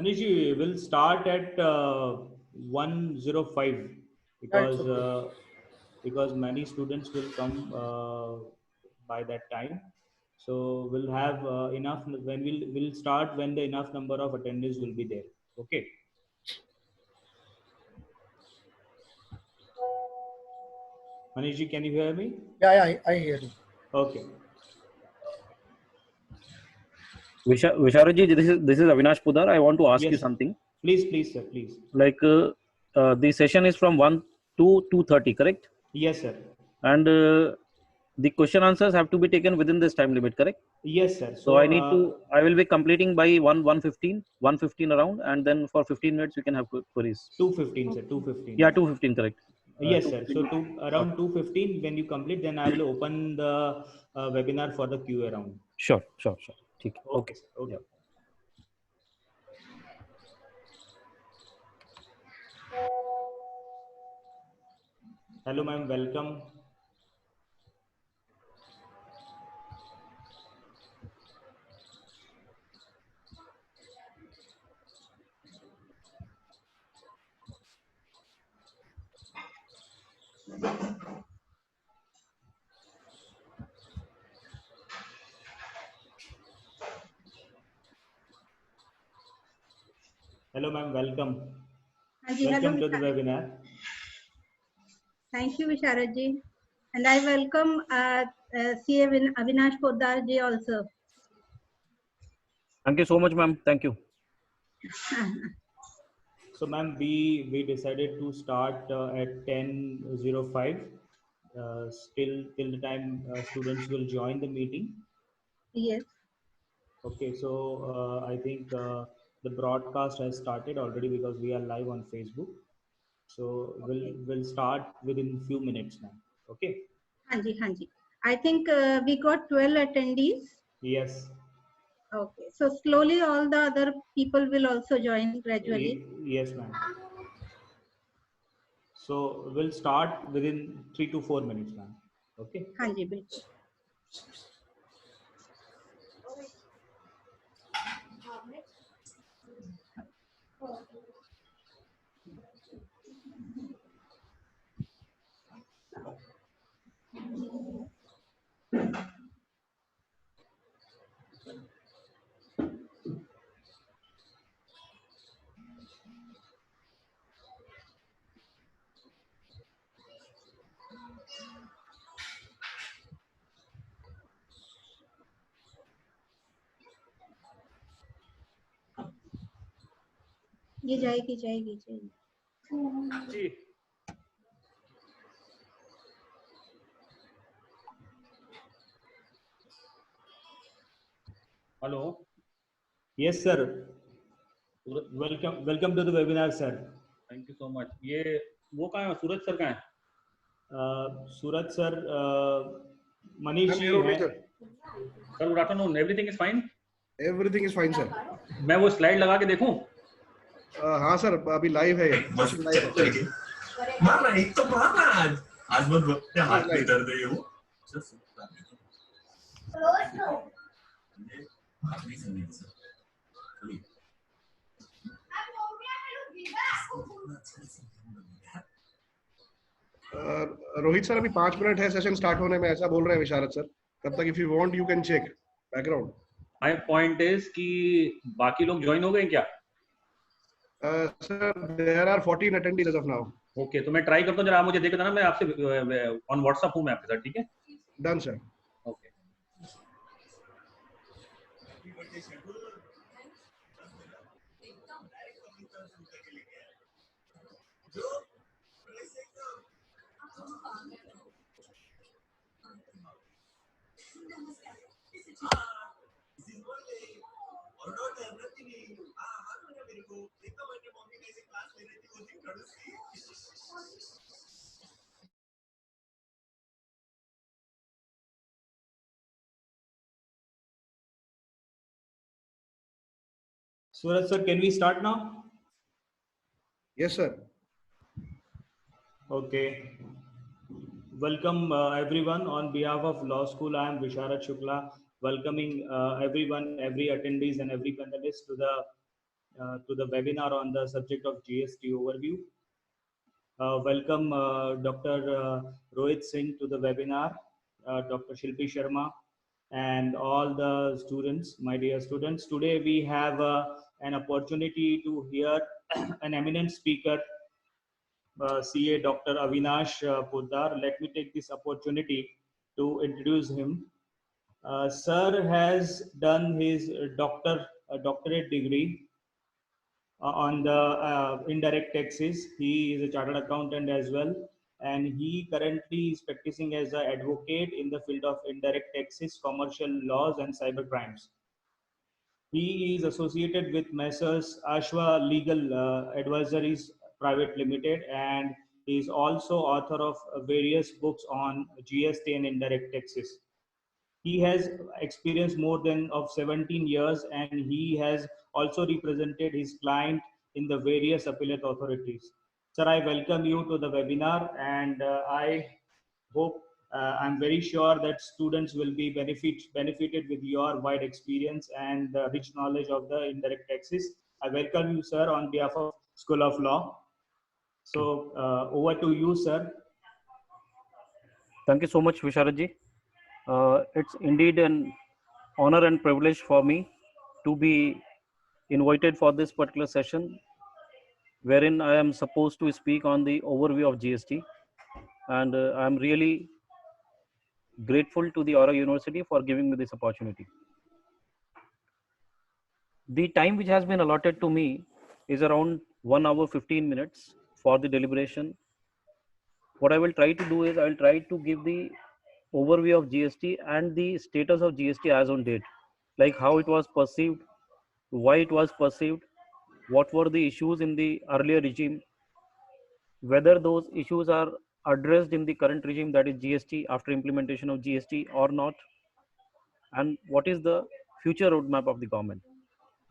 Anish, will start at 1:05 Yeah, it's okay. because many students will come by that time. So we'll have enough when we'll start when the enough number of attendees will be there. Okay. Manish, can you hear me? Yeah, I hear you. Okay. Visharji, this is Avinash Pudar. I want to ask you Yes, sir. something. Please, sir. Please. Like the session is from 1 to 2:30, correct? Yes, sir. And the question answers have to be taken within this time limit, correct? Yes, sir. So So I will be completing by 1:15 around, and then for 15 minutes we can have queries. 2:15, sir. 2:15. Yeah, 2:15, correct. Yes, sir. So 2:15. around 2:15, when you complete, then I will open the webinar for the Q&A round. Sure. ठीक है. Okay, Okay. sir. Okay. Yeah. Hello, ma'am. Welcome. Hello, ma'am. Welcome. Welcome to the webinar. Thank you, Visharad ji. And I welcome CA Avinash Poddar ji also. Thank you so much, ma'am. Thank you. So, ma'am, we decided to start at 10:05. Till the time students will join the meeting. Yes. Okay, so I think the broadcast has started already because we are live on Facebook. So we'll start within few minutes now. Okay. Hanji. I think we got 12 attendees. Yes. Okay. So slowly all the other people will also join gradually. Yes, ma'am. So we'll start within 3 to 4 minutes, ma'am. Okay. Hanji, bilkul. ये जाएगी. जी. Hello. Yes, sir. Welcome to the webinar, sir. Thank you so much. ये वो कहाँ है? सूरज sir कहाँ है? सूरज sir, Manish ji हैं. Sir good afternoon. Everything is fine. Everything is fine sir. मैं वो स्लाइड लगा के देखूं? हाँ सर, अभी लाइव है. मारना एक तो मारना आज मत अपने हाथ में दर्द है वो. रोहित सर, अभी 5 मिनट है सेशन स्टार्ट होने में, ऐसा बोल रहे हैं विशारद सर. तब तक if you want you can check background. My point is कि बाकी लोग ज्वाइन हो गए क्या? Sir there are 14 attendees as of now. Okay, तो मैं ट्राई करता हूँ. जरा आप मुझे देख देना. मैं आपसे ऑन व्हाट्सएप हूँ मैं आपके साथ. ठीक है. Done sir. Okay. Suraj sir, can we start now? Yes, sir. Okay. Welcome everyone. On behalf of Law School, I am Visharad Shukla, welcoming everyone, every attendees and every panelist to the to the webinar on the subject of GST overview. Welcome Dr. Rohit Singh to the webinar, Dr. Shilpi Sharma, and all the students, my dear students. Today we have an opportunity to hear an eminent speaker, CA Dr. Avinash Poddar. Let me take this opportunity to introduce him. Sir has done his doctorate degree on the indirect taxes. He is a chartered accountant as well, and he currently is practicing as an advocate in the field of indirect taxes, commercial laws, and cyber crimes. He is associated with Messrs. Ashwa Legal Advisories Private Limited, and he is also author of various books on GST and indirect taxes. He has experienced more than of 17 years, and he has also represented his client in the various appellate authorities. Sir, I welcome you to the webinar, and I hope I'm very sure that students will be benefited with your wide experience and the rich knowledge of the indirect taxes. I welcome you, sir, on behalf of School of Law. So over to you, sir. Thank you so much, Visharadji. It's indeed an honor and privilege for me to be invited for this particular session, wherein I am supposed to speak on the overview of GST. And I'm really grateful to the Aura University for giving me this opportunity. The time which has been allotted to me is around 1 hour 15 minutes for the deliberation. What I will try to do is I will try to give the overview of GST and the status of GST as on date, like how it was perceived, why it was perceived, what were the issues in the earlier regime, whether those issues are addressed in the current regime, that is GST, after implementation of GST or not, and what is the future roadmap of the government.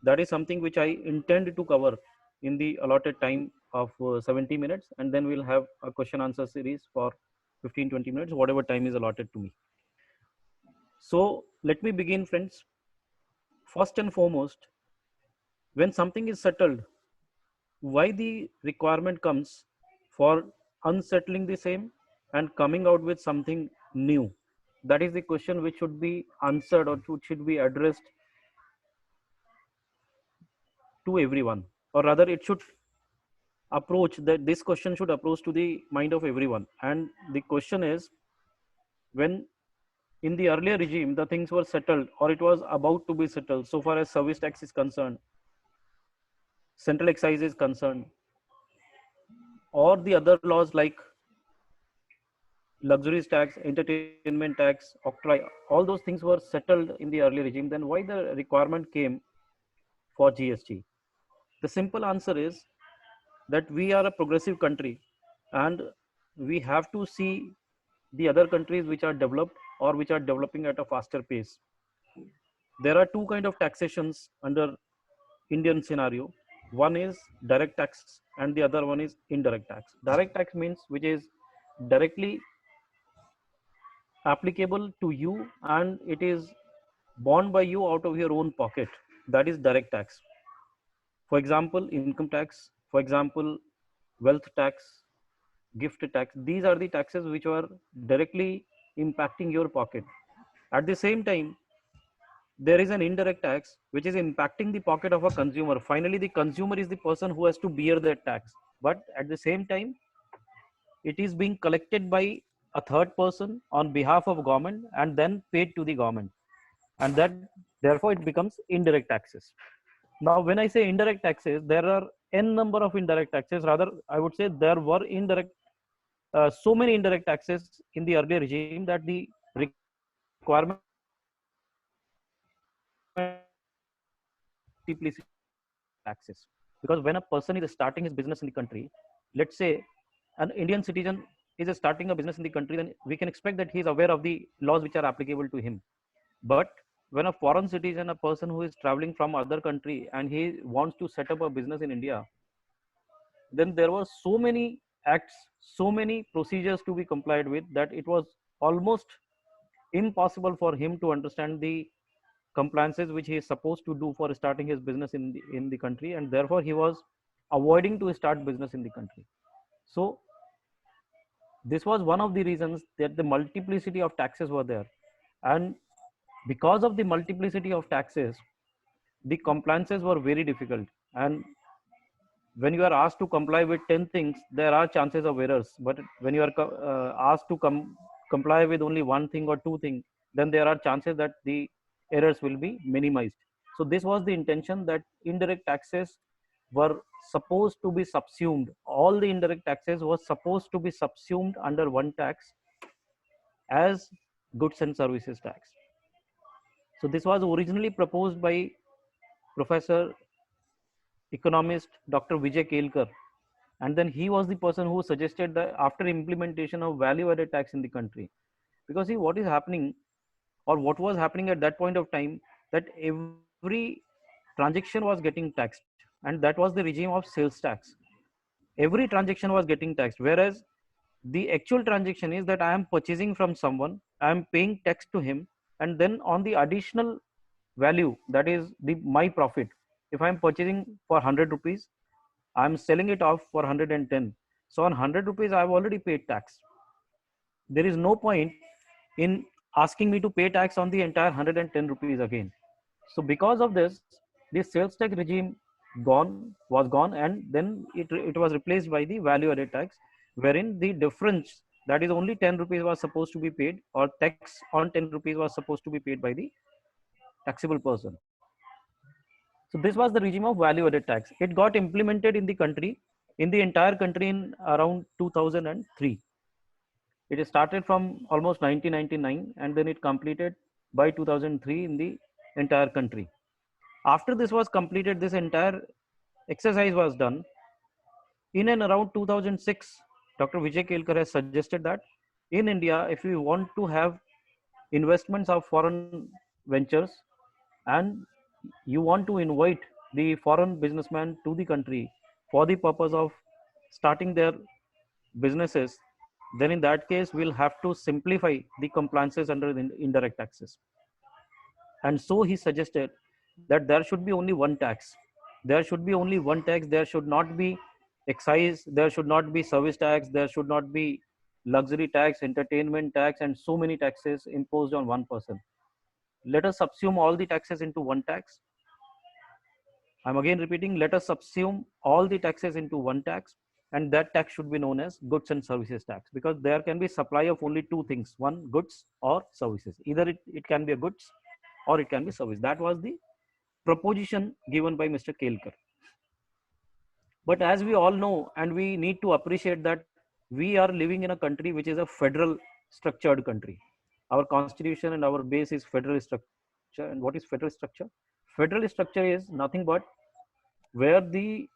That is something which I intend to cover in the allotted time of 70 minutes, and then we'll have a question answer series for 15-20 minutes, whatever time is allotted to me. So let me begin, friends. First and foremost, when something is settled, why the requirement comes for unsettling the same and coming out with something new? That is the question which should be answered or should be addressed to everyone, or rather it should approach that this question should approach to the mind of everyone. And the question is, when in the earlier regime the things were settled or it was about to be settled, so far as service tax is concerned, central excise is concerned, or the other laws like luxuries tax, entertainment tax, octroi, all those things were settled in the earlier regime, then why the requirement came for GST? The simple answer is that we are a progressive country and we have to see the other countries which are developed or which are developing at a faster pace. There are two kinds of taxations under Indian scenario. One is direct tax and the other one is indirect tax. Direct tax means which is directly applicable to you and it is borne by you out of your own pocket. That is direct tax. For example, income tax, for example, wealth tax, gift tax. These are the taxes which are directly impacting your pocket. At the same time, there is an indirect tax which is impacting the pocket of a consumer. Finally, the consumer is the person who has to bear that tax. But at the same time, it is being collected by a third person on behalf of government and then paid to the government. And that therefore it becomes indirect taxes. Now, when I say indirect taxes, there are n number of indirect taxes. Rather, I would say there were so many indirect taxes in the earlier regime that the requirement multiplicity taxes. Because when a person is starting his business in the country, let's say an Indian citizen is starting a business in the country, then we can expect that he is aware of the laws which are applicable to him. But when a foreign citizen, a person who is traveling from other country and he wants to set up a business in India, then there were so many acts, so many procedures to be complied with that it was almost impossible for him to understand the compliances which he is supposed to do for starting his business in the country, and therefore he was avoiding to start business in the country. So this was one of the reasons that the multiplicity of taxes were there, and because of the multiplicity of taxes, the compliances were very difficult. And when you are asked to comply with 10 things, there are chances of errors, but when you are asked to comply with only one thing or two things, then there are chances that the errors will be minimized. So this was the intention, that indirect taxes were supposed to be subsumed. All the indirect taxes were supposed to be subsumed under one tax as goods and services tax. So this was originally proposed by Professor economist Dr. Vijay Kelkar, and then he was the person who suggested that after implementation of value added tax in the country, because see what is happening, or what was happening at that point of time, that every transaction was getting taxed, and that was the regime of sales tax. Every transaction was getting taxed, whereas the actual transaction is that I am purchasing from someone, I am paying tax to him, and then on the additional value, that is my profit, if I am purchasing for 100 rupees, I am selling it off for 110. So on 100 rupees, I have already paid tax. There is no point in asking me to pay tax on the entire 110 rupees again. So because of this, the sales tax regime was gone, and then it was replaced by the value added tax, wherein the difference, that is only 10 rupees was supposed to be paid, or tax on 10 rupees was supposed to be paid by the taxable person. So this was the regime of value added tax. It got implemented in the entire country in around 2003. It started from almost 1999, and then it completed by 2003 in the entire country. After this was completed, this entire exercise was done. In and around 2006, Dr. Vijay Kelkar has suggested that in India, if we want to have investments of foreign ventures, and you want to invite the foreign businessman to the country for the purpose of starting their businesses, then in that case we'll have to simplify the compliances under the indirect taxes. And so he suggested that there should be only one tax. There should be only one tax. There should not be excise, there should not be service tax, there should not be luxury tax, entertainment tax, and so many taxes imposed on one person. Let us subsume all the taxes into one tax. I'm again repeating, let us subsume all the taxes into one tax, and that tax should be known as goods and services tax, because there can be supply of only two things, one goods or services. Either it can be a goods or it can be service. That was the proposition given by Mr. Kelkar. But as we all know, and we need to appreciate that we are living in a country which is a federal structured country. Our constitution and our base is federal structure. And what is federal structure? Federal structure is nothing but where the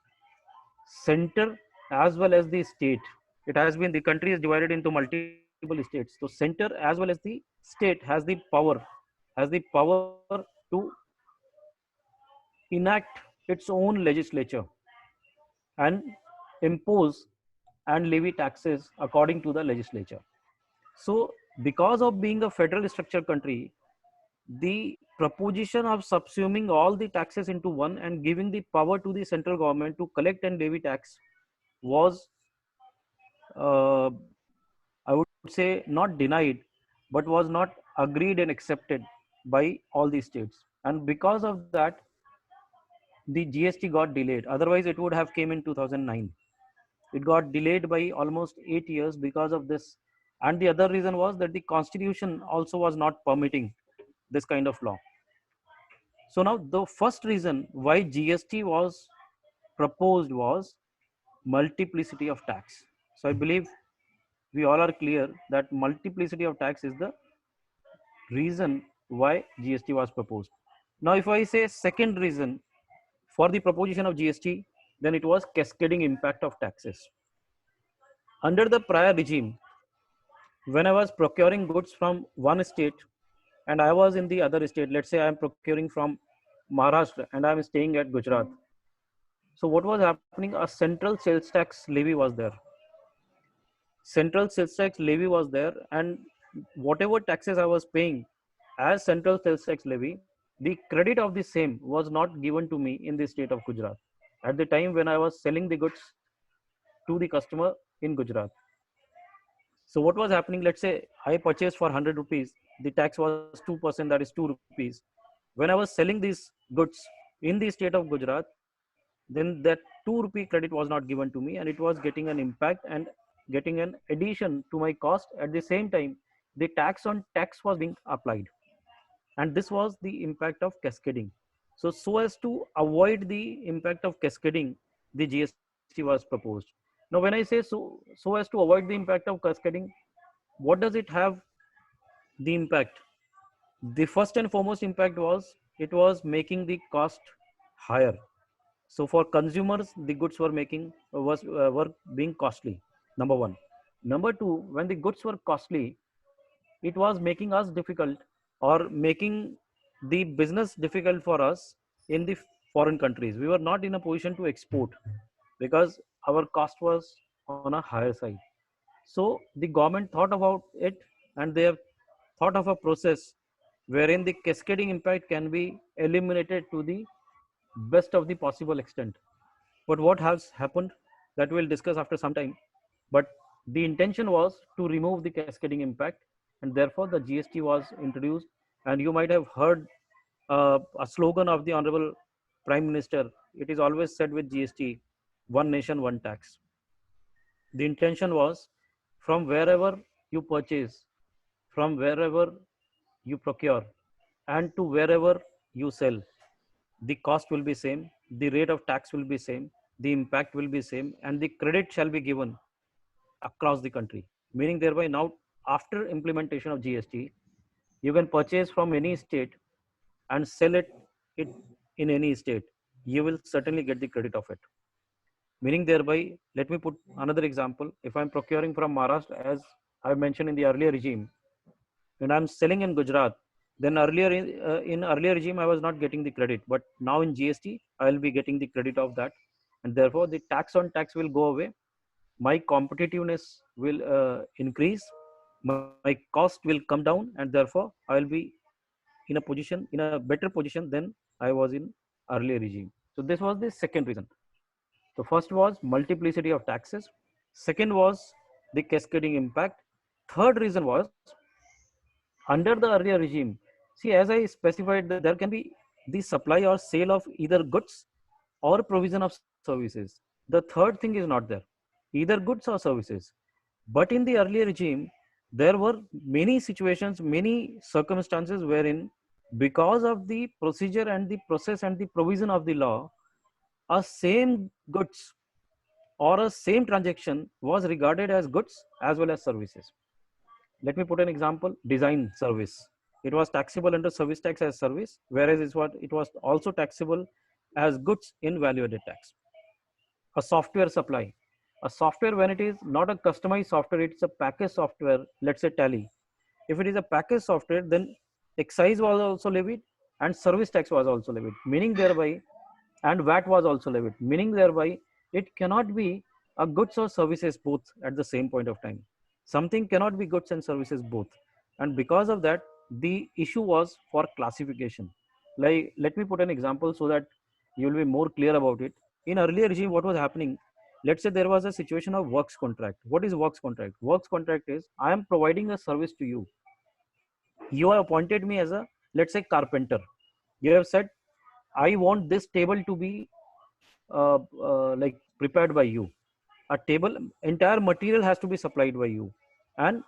center as well as the state, the country is divided into multiple states. So center as well as the state has the power to enact its own legislature and impose and levy taxes according to the legislature. So because of being a federal structure country, the proposition of subsuming all the taxes into one and giving the power to the central government to collect and levy tax was, I would say, not denied, but was not agreed and accepted by all the states. And because of that, the GST got delayed. Otherwise, it would have came in 2009. It got delayed by almost 8 years because of this. And the other reason was that the constitution also was not permitting this kind of law. So now the first reason why GST was proposed was multiplicity of tax. So I believe we all are clear that multiplicity of tax is the reason why GST was proposed. Now, if I say second reason for the proposition of GST, then it was cascading impact of taxes. Under the prior regime, when I was procuring goods from one state and I was in the other state, let's say I am procuring from Maharashtra and I am staying at Gujarat. So what was happening? A central sales tax levy was there. Central sales tax levy was there, and whatever taxes I was paying as central sales tax levy, the credit of the same was not given to me in the state of Gujarat at the time when I was selling the goods to the customer in Gujarat. So what was happening? Let's say I purchased for 100 rupees. The tax was 2%, that is 2 rupees. When I was selling these goods in the state of Gujarat, then that 2 rupee credit was not given to me, and it was getting an impact and getting an addition to my cost. At the same time, the tax on tax was being applied, and this was the impact of cascading. So as to avoid the impact of cascading, the GST was proposed. Now when I say so as to avoid the impact of cascading, what does it have the impact? The first and foremost impact was it was making the cost higher. So for consumers, the goods were making were being costly. Number one. Number two, when the goods were costly, it was making us difficult or making the business difficult for us in the foreign countries. We were not in a position to export because our cost was on a higher side. So the government thought about it, and they have thought of a process wherein the cascading impact can be eliminated to the best of the possible extent. But what has happened, that we'll discuss after some time. But the intention was to remove the cascading impact, and therefore the GST was introduced. And you might have heard a slogan of the Honorable Prime Minister. It is always said with GST, one nation, one tax. The intention was from wherever you purchase, from wherever you procure, and to wherever you sell, the cost will be same, the rate of tax will be same, the impact will be same, and the credit shall be given across the country. Meaning thereby now, after implementation of GST, you can purchase from any state and sell it in any state. You will certainly get the credit of it. Meaning thereby, let me put another example. If I'm procuring from Maharashtra, as I mentioned in the earlier regime, when I'm selling in Gujarat, then earlier in earlier regime I was not getting the credit, but now in GST I will be getting the credit of that, and therefore the tax on tax will go away. My competitiveness will increase. My cost will come down, and therefore I will be in a better position than I was in earlier regime. So this was the second reason. So first was multiplicity of taxes. Second was the cascading impact. Third reason was under the earlier regime. See, as I specified, that there can be the supply or sale of either goods or provision of services. The third thing is not there, either goods or services. But in the earlier regime, there were many situations, many circumstances wherein, because of the procedure and the process and the provision of the law, a same goods or a same transaction was regarded as goods as well as services. Let me put an example. Design service, it was taxable under service tax as service, whereas it was also taxable as goods in value added tax. A software supply, a software, when it is not a customized software, it's a package software, let's say Tally. If it is a package software, then excise was also levied and service tax was also levied, meaning thereby, and VAT was also levied, meaning thereby it cannot be a goods or services both at the same point of time. Something cannot be goods and services both, and because of that, the issue was for classification. Like, let me put an example so that you will be more clear about it. In earlier regime, what was happening? Let's say there was a situation of works contract. What is works contract? Works contract is, I am providing a service to you. You have appointed me as a, let's say, carpenter. You have said, I want this table to be like prepared by you. A table, entire material has to be supplied by you, and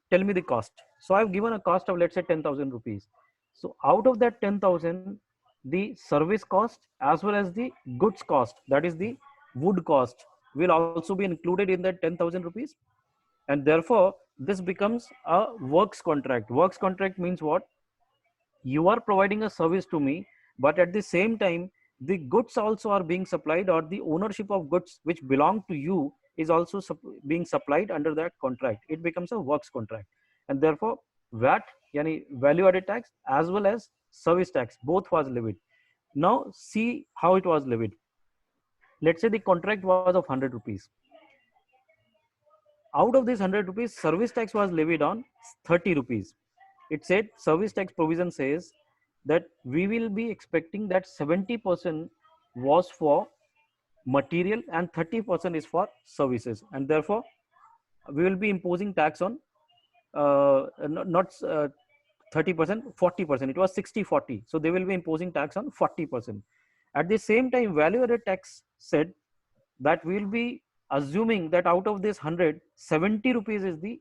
tell me the cost. So I've given a cost of, let's say, 10,000 rupees. So out of that 10,000, the service cost as well as the goods cost, that is the wood cost, will also be included in that 10,000 rupees. And therefore this becomes a works contract. Works contract means what? You are providing a service to me, but at the same time the goods also are being supplied, or the ownership of goods which belong to you is also being supplied under that contract. It becomes a works contract, and therefore VAT, yani value added tax, as well as service tax, both was levied. Now see how it was levied. Let's say the contract was of 100 rupees. Out of this 100 rupees, service tax was levied on 30 rupees. It said, service tax provision says, that we will be expecting that 70% was for material and 30% is for services, and therefore we will be imposing tax on not 30%, 40%. It was 60-40. So they will be imposing tax on 40%. At the same time, value added tax said that we will be assuming that out of this 100, 70 rupees is the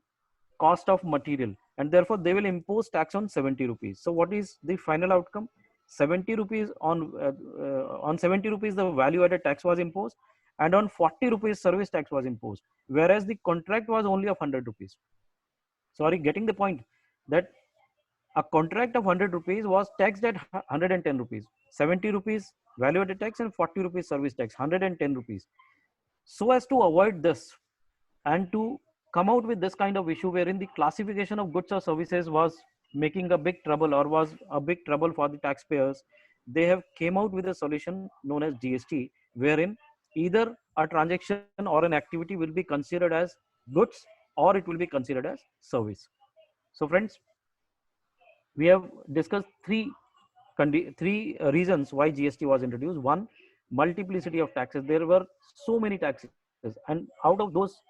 cost of material, and therefore they will impose tax on 70 rupees. So what is the final outcome? 70 rupees on 70 rupees the value added tax was imposed, and on 40 rupees service tax was imposed, whereas the contract was only of 100 rupees. So are you getting the point? That a contract of 100 rupees was taxed at 110 rupees, 70 rupees value added tax and 40 rupees service tax, 110 rupees. So as to avoid this and to come out with this kind of issue wherein the classification of goods or services was making a big trouble or was a big trouble for the taxpayers, they have came out with a solution known as GST, wherein either a transaction or an activity will be considered as goods or it will be considered as service. So friends, we have discussed three reasons why GST was introduced. One, multiplicity of taxes. There were so many taxes, and out of those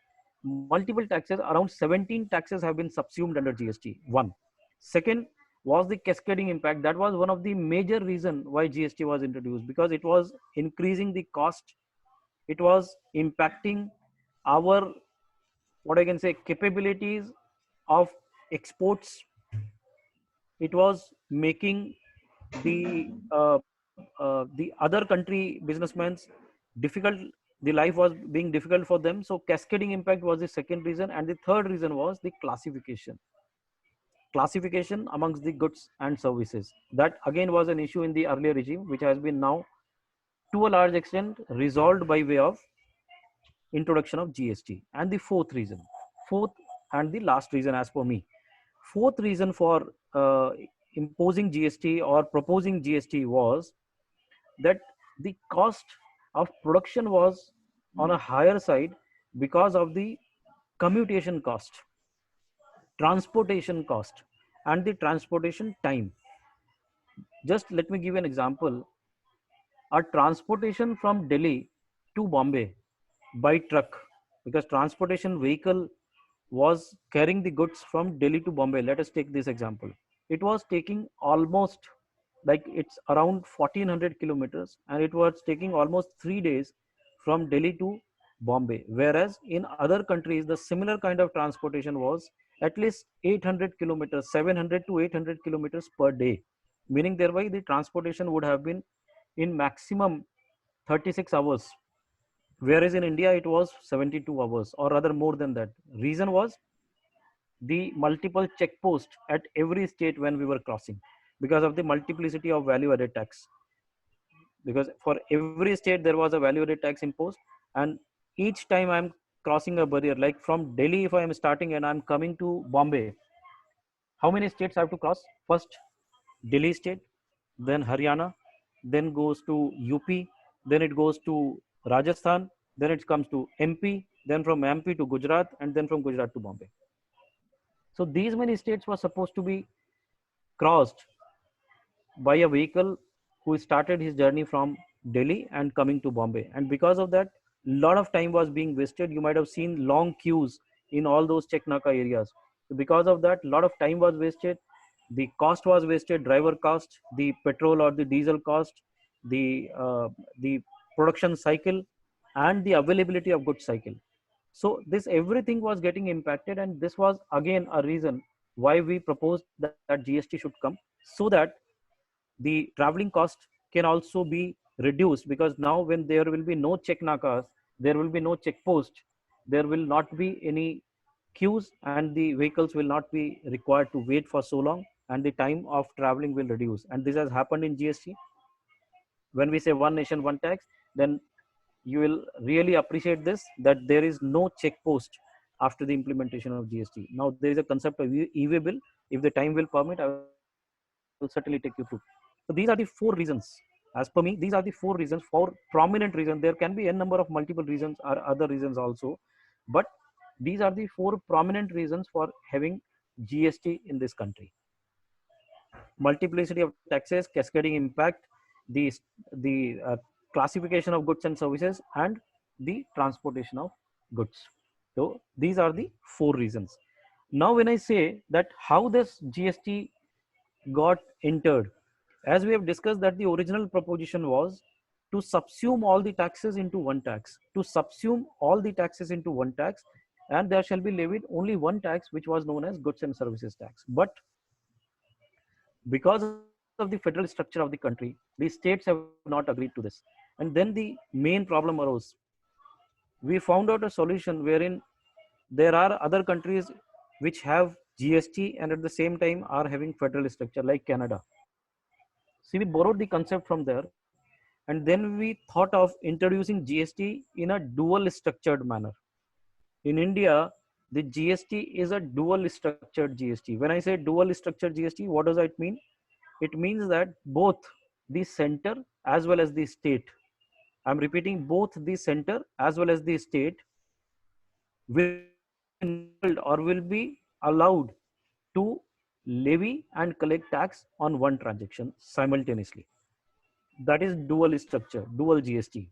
multiple taxes, around 17 taxes have been subsumed under GST. One. Second was the cascading impact. That was one of the major reason why GST was introduced, because it was increasing the cost. It was impacting our, what I can say, capabilities of exports. It was making the other country businessmen difficult. The life was being difficult for them. So cascading impact was the second reason, and the third reason was the classification amongst the goods and services. That again was an issue in the earlier regime, which has been now to a large extent resolved by way of introduction of GST. And the fourth and the last reason, as per me, fourth reason for imposing GST or proposing GST was that the cost of production was on a higher side because of the commutation cost, transportation cost, and the transportation time. Just let me give you an example. A transportation from Delhi to Bombay by truck, because transportation vehicle was carrying the goods from Delhi to Bombay. Let us take this example. It was taking almost, like, it's around 1400 kilometers, and it was taking almost 3 days from Delhi to Bombay. Whereas in other countries, the similar kind of transportation was at least 800 kilometers, 700 to 800 kilometers per day, meaning thereby the transportation would have been in maximum 36 hours, whereas in India it was 72 hours, or rather more than that. Reason was the multiple checkposts at every state when we were crossing, because of the multiplicity of value added tax. Because for every state there was a value added tax imposed, and each time I'm crossing a barrier, like from Delhi, if I am starting and I'm coming to Bombay, how many states I have to cross? First Delhi state, then Haryana, then goes to UP, then it goes to Rajasthan, then it comes to MP, then from MP to Gujarat, and then from Gujarat to Bombay. So these many states were supposed to be crossed by a vehicle who started his journey from Delhi and coming to Bombay. And because of that, a lot of time was being wasted. You might have seen long queues in all those Cheknaka areas. So because of that, a lot of time was wasted. The cost was wasted, driver cost, the petrol or the diesel cost, the production cycle, and the availability of goods cycle. So this everything was getting impacted, and this was again a reason why we proposed that GST should come, so that the traveling cost can also be reduced. Because now when there will be no check nakas, there will be no check post, there will not be any queues, and the vehicles will not be required to wait for so long, and the time of traveling will reduce. And this has happened in GST. When we say one nation, one tax, then you will really appreciate this, that there is no check post after the implementation of GST. Now there is a concept of e-way bill. If the time will permit, I will certainly take you through. So these are the four reasons. As per me, these are the four reasons, four prominent reasons. There can be a number of multiple reasons or other reasons also, but these are the four prominent reasons for having GST in this country. multiplicity of taxes, cascading impact, the classification of goods and services, and the transportation of goods. So these are the 4 reasons. Now when I say that how this GST got entered, as we have discussed that the original proposition was to subsume all the taxes into one tax, and there shall be levied only one tax, which was known as goods and services tax. But because of the federal structure of the country, the states have not agreed to this. And then the main problem arose. We found out a solution wherein there are other countries which have GST and at the same time are having federal structure, like Canada. See, we borrowed the concept from there, and then we thought of introducing GST in a dual structured manner. In India, the GST is a dual structured GST. When I say dual structured GST, what does that mean? It means that both the center as well as the state, I'm repeating, both the center as well as the state will or will be allowed to levy and collect tax on one transaction simultaneously. That is dual structure, dual GST.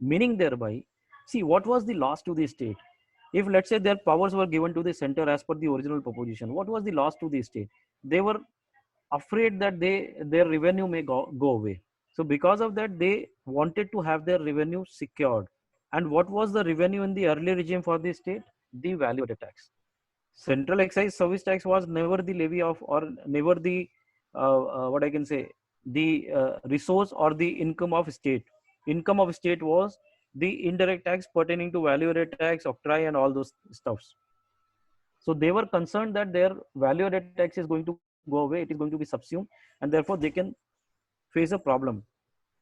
Meaning thereby, see, what was the loss to the state? If let's say their powers were given to the center as per the original proposition, what was the loss to the state? They were afraid that their revenue may go away. So because of that, they wanted to have their revenue secured. And what was the revenue in the earlier regime for the state? The value added tax. Central excise service tax was never the levy of, or never the what I can say, the resource or the income of state. Income of state was the indirect tax pertaining to value added tax, octroi, and all those stuffs. So they were concerned that their value added tax is going to go away, it is going to be subsumed, and therefore they can face a problem.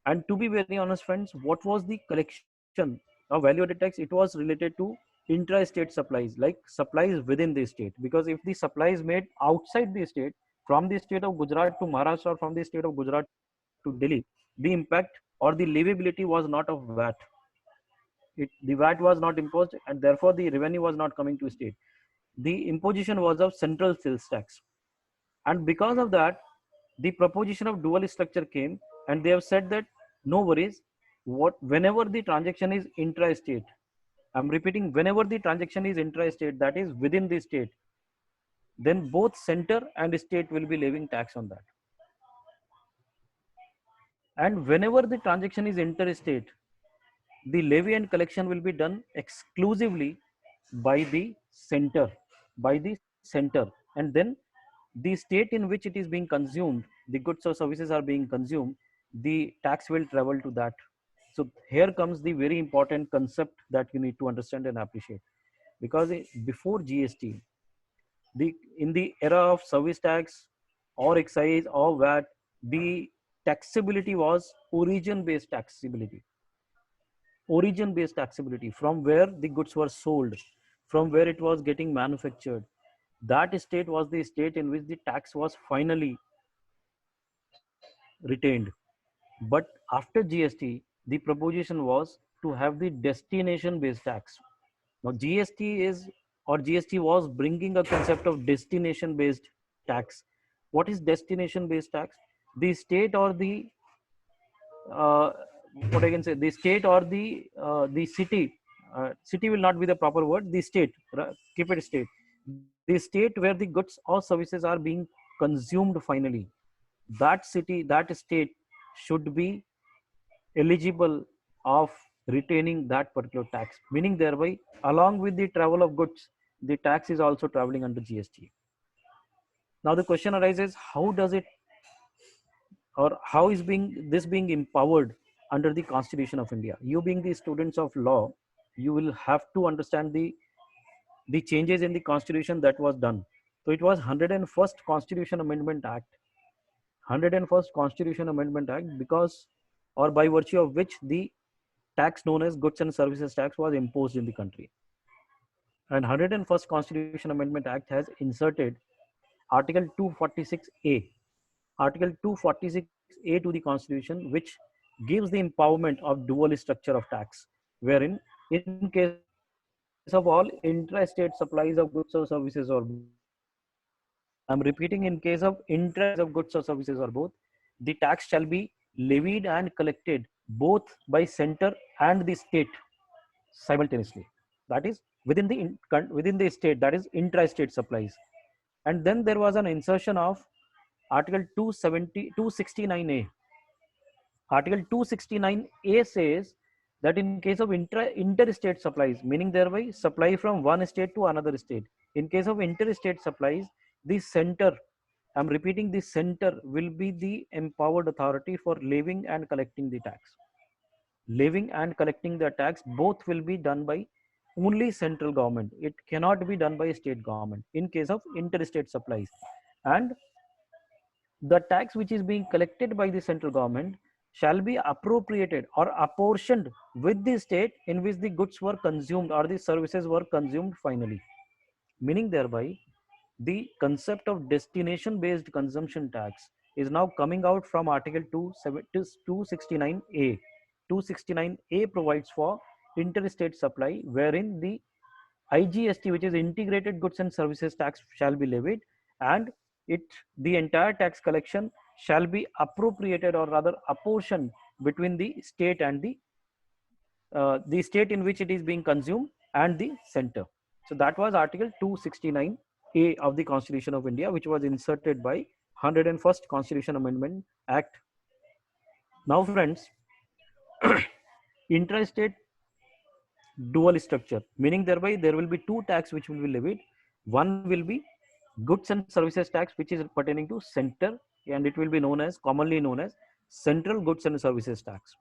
And to be very honest, friends, what was the collection of value added tax? It was related to intra-state supplies, like supplies within the state. Because if the supply is made outside the state, from the state of Gujarat to Maharashtra, or from the state of Gujarat to Delhi, the impact or the leviability was not of VAT. The VAT was not imposed, and therefore the revenue was not coming to state. The imposition was of central sales tax. And because of that, the proposition of dual structure came, and they have said that no worries, whenever the transaction is intra-state, I'm repeating, whenever the transaction is intra-state, that is within the state, then both center and state will be levying tax on that. And whenever the transaction is interstate, the levy and collection will be done exclusively by the center, and then the state in which it is being consumed, the goods or services are being consumed, the tax will travel to that. So here comes the very important concept that you need to understand and appreciate. Because before GST, in the era of service tax or excise or VAT, the taxability was origin-based taxability. Origin-based taxability, from where the goods were sold, from where it was getting manufactured. That state was the state in which the tax was finally retained. But after GST, the proposition was to have the destination-based tax. Now GST was bringing a concept of destination-based tax. What is destination-based tax? The state or the what I can say, the state or the city. City will not be the proper word. The state, keep it state. The state where the goods or services are being consumed finally. That city, that state should be eligible of retaining that particular tax. Meaning thereby, along with the travel of goods, the tax is also traveling under GST. Now the question arises: how does it, or how is this being empowered under the Constitution of India? You being the students of law, you will have to understand the changes in the Constitution that was done. So it was 101st Constitution Amendment Act. 101st Constitution Amendment Act, because or by virtue of which the tax known as goods and services tax was imposed in the country. And 101st Constitution Amendment Act has inserted Article 246A. Article 246A to the Constitution, which gives the empowerment of dual structure of tax, wherein in case of all intra-state supplies of goods or services or I'm repeating, in case of interest of goods or services or both, the tax shall be levied and collected both by center and the state simultaneously. That is within the state, that is intra-state supplies. And then there was an insertion of Article 269A. Article 269A says that in case of interstate supplies, meaning thereby supply from one state to another state, in case of interstate supplies, the center, I'm repeating, the center will be the empowered authority for levying and collecting the tax. Levying and collecting the tax both will be done by only central government. It cannot be done by state government in case of interstate supplies. And the tax which is being collected by the central government shall be appropriated or apportioned with the state in which the goods were consumed or the services were consumed finally. Meaning thereby, the concept of destination based consumption tax is now coming out from Article 269A. 269A provides for interstate supply, wherein the IGST, which is integrated goods and services tax, shall be levied, and the entire tax collection shall be appropriated or rather apportioned between the state and the state in which it is being consumed and the center. So that was Article 269A of the Constitution of India, which was inserted by 101st Constitution Amendment Act. Now friends, intrastate dual structure, meaning thereby there will be two tax which will be levied. One will be goods and services tax, which is pertaining to center, and it will be commonly known as central goods and services tax.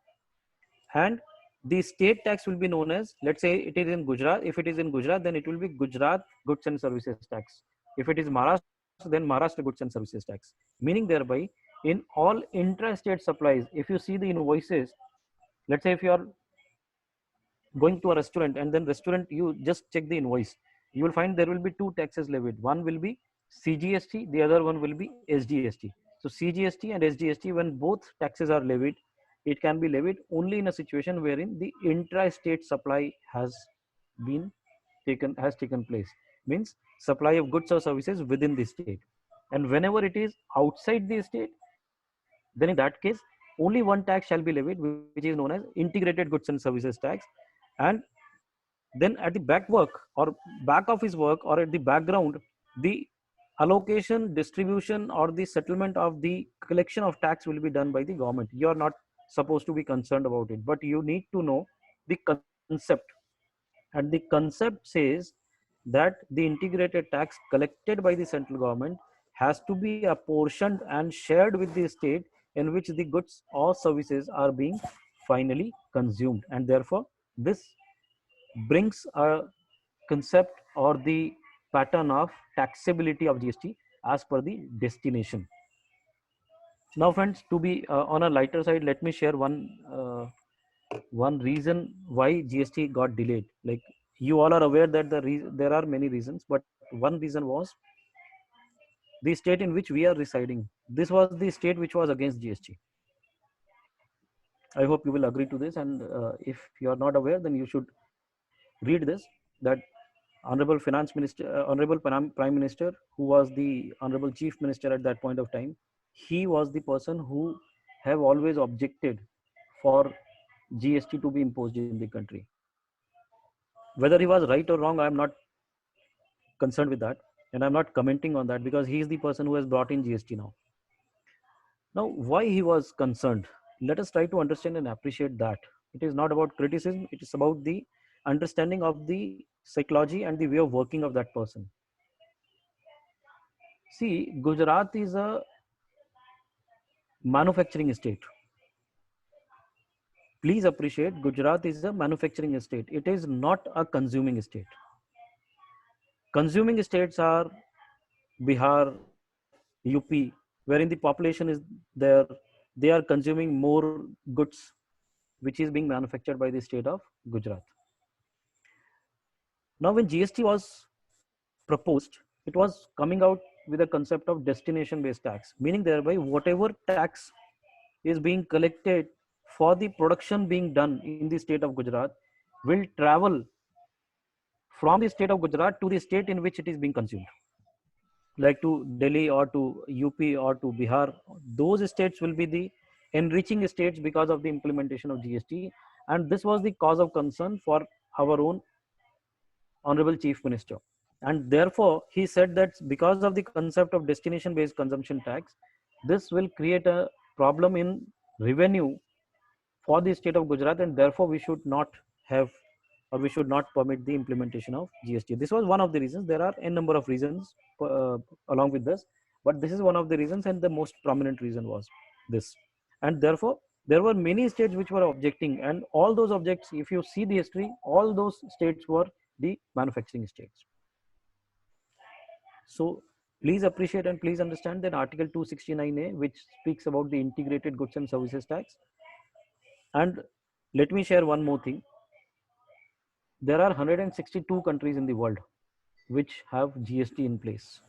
And the state tax will be known as, let's say it is in Gujarat. If it is in Gujarat, then it will be Gujarat goods and services tax. If it is Maharashtra, then Maharashtra goods and services tax. Meaning thereby, in all intrastate supplies, if you see the invoices, let's say if you are going to a restaurant and then restaurant, you just check the invoice, you will find there will be two taxes levied. One will be CGST, the other one will be SGST. So CGST and SGST, when both taxes are levied, it can be levied only in a situation wherein the intra-state supply has taken place. Means supply of goods or services within the state. And whenever it is outside the state, then in that case, only one tax shall be levied, which is known as integrated goods and services tax. And then at the back office work, or at the background, the allocation, distribution, or the settlement of the collection of tax will be done by the government. You are not supposed to be concerned about it, but you need to know the concept. And the concept says that the integrated tax collected by the central government has to be apportioned and shared with the state in which the goods or services are being finally consumed. And therefore, this brings a concept or the pattern of taxability of GST as per the destination. Now friends, to be on a lighter side, let me share one reason why GST got delayed. Like, you all are aware that there are many reasons, but one reason was the state in which we are residing. This was the state which was against GST. I hope you will agree to this, and if you are not aware, then you should read this, that Honorable Finance Minister, Honorable Prime Minister, who was the Honorable Chief Minister at that point of time, he was the person who have always objected for GST to be imposed in the country. Whether he was right or wrong, I am not concerned with that, and I'm not commenting on that, because he is the person who has brought in GST now. Now, why he was concerned? Let us try to understand and appreciate that. It is not about criticism, it is about the understanding of the psychology and the way of working of that person. See, Gujarat is a manufacturing state. Please appreciate, Gujarat is a manufacturing state. It is not a consuming state. Consuming states are Bihar, UP, wherein the population is there. They are consuming more goods which is being manufactured by the state of Gujarat. Now, when GST was proposed, it was coming out with a concept of destination-based tax, meaning thereby whatever tax is being collected for the production being done in the state of Gujarat will travel from the state of Gujarat to the state in which it is being consumed. like to Delhi or to UP or to Bihar, those states will be the enriching states because of the implementation of GST. And this was the cause of concern for our own Honorable Chief Minister. And therefore, he said that because of the concept of destination based consumption tax, this will create a problem in revenue for the state of Gujarat, and therefore we should not have, or we should not permit the implementation of GST. This was one of the reasons. There are a number of reasons along with this, but this is one of the reasons, and the most prominent reason was this. And therefore, there were many states which were objecting, and all those objects, if you see the history, all those states were the manufacturing states. So please appreciate and please understand that Article 269A, which speaks about the integrated goods and services tax. And let me share one more thing. There are 162 countries in the world which have GST in place.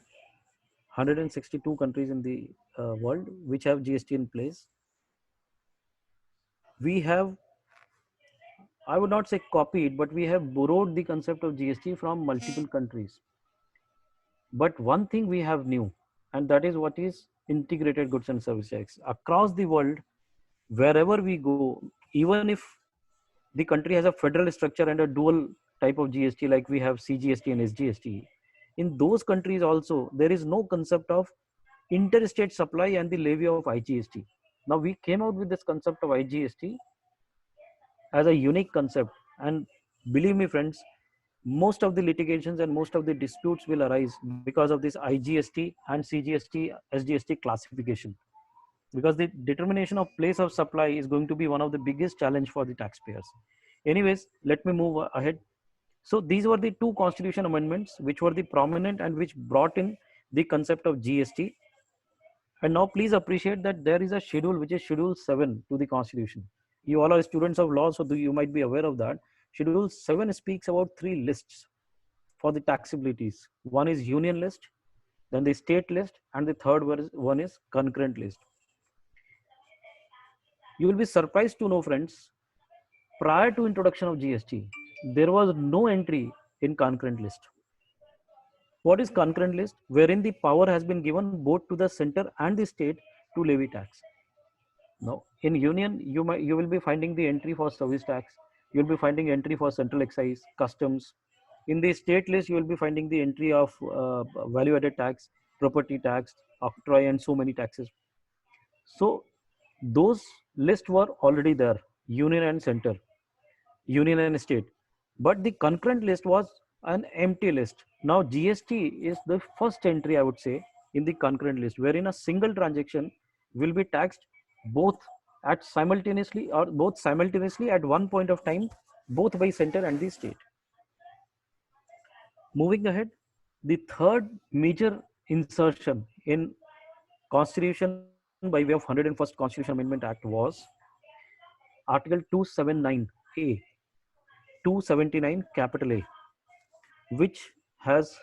162 countries in the world which have GST in place. We have, I would not say copied, but we have borrowed the concept of GST from multiple countries. But one thing we have new, and that is what is integrated goods and service tax. Across the world, wherever we go, even if the country has a federal structure and a dual type of GST, like we have CGST and SGST, in those countries also, there is no concept of interstate supply and the levy of IGST. Now we came out with this concept of IGST as a unique concept, and believe me friends, most of the litigations and most of the disputes will arise because of this IGST and CGST, SGST classification, because the determination of place of supply is going to be one of the biggest challenge for the taxpayers. Anyways, let me move ahead. So these were the two constitution amendments which were the prominent and which brought in the concept of GST. And now please appreciate that there is a schedule which is Schedule 7 to the Constitution. You all are students of law, so you might be aware of that. Schedule 7 speaks about 3 lists for the taxabilities. One is union list, then the state list, and the third one is concurrent list. You will be surprised to know, friends, prior to introduction of GST, there was no entry in concurrent list. What is concurrent list? Wherein the power has been given both to the center and the state to levy tax. Now, in union, you will be finding the entry for service tax. You will be finding entry for central excise, customs. In the state list, you will be finding the entry of value-added tax, property tax, octroi, and so many taxes. So those lists were already there, union and center, union and state. But the concurrent list was an empty list. Now GST is the first entry, I would say, in the concurrent list, wherein a single transaction will be taxed both at simultaneously at one point of time, both by center and the state. Moving ahead, the third major insertion in Constitution by way of 101st Constitution Amendment Act was Article 279A, 279 capital A, which has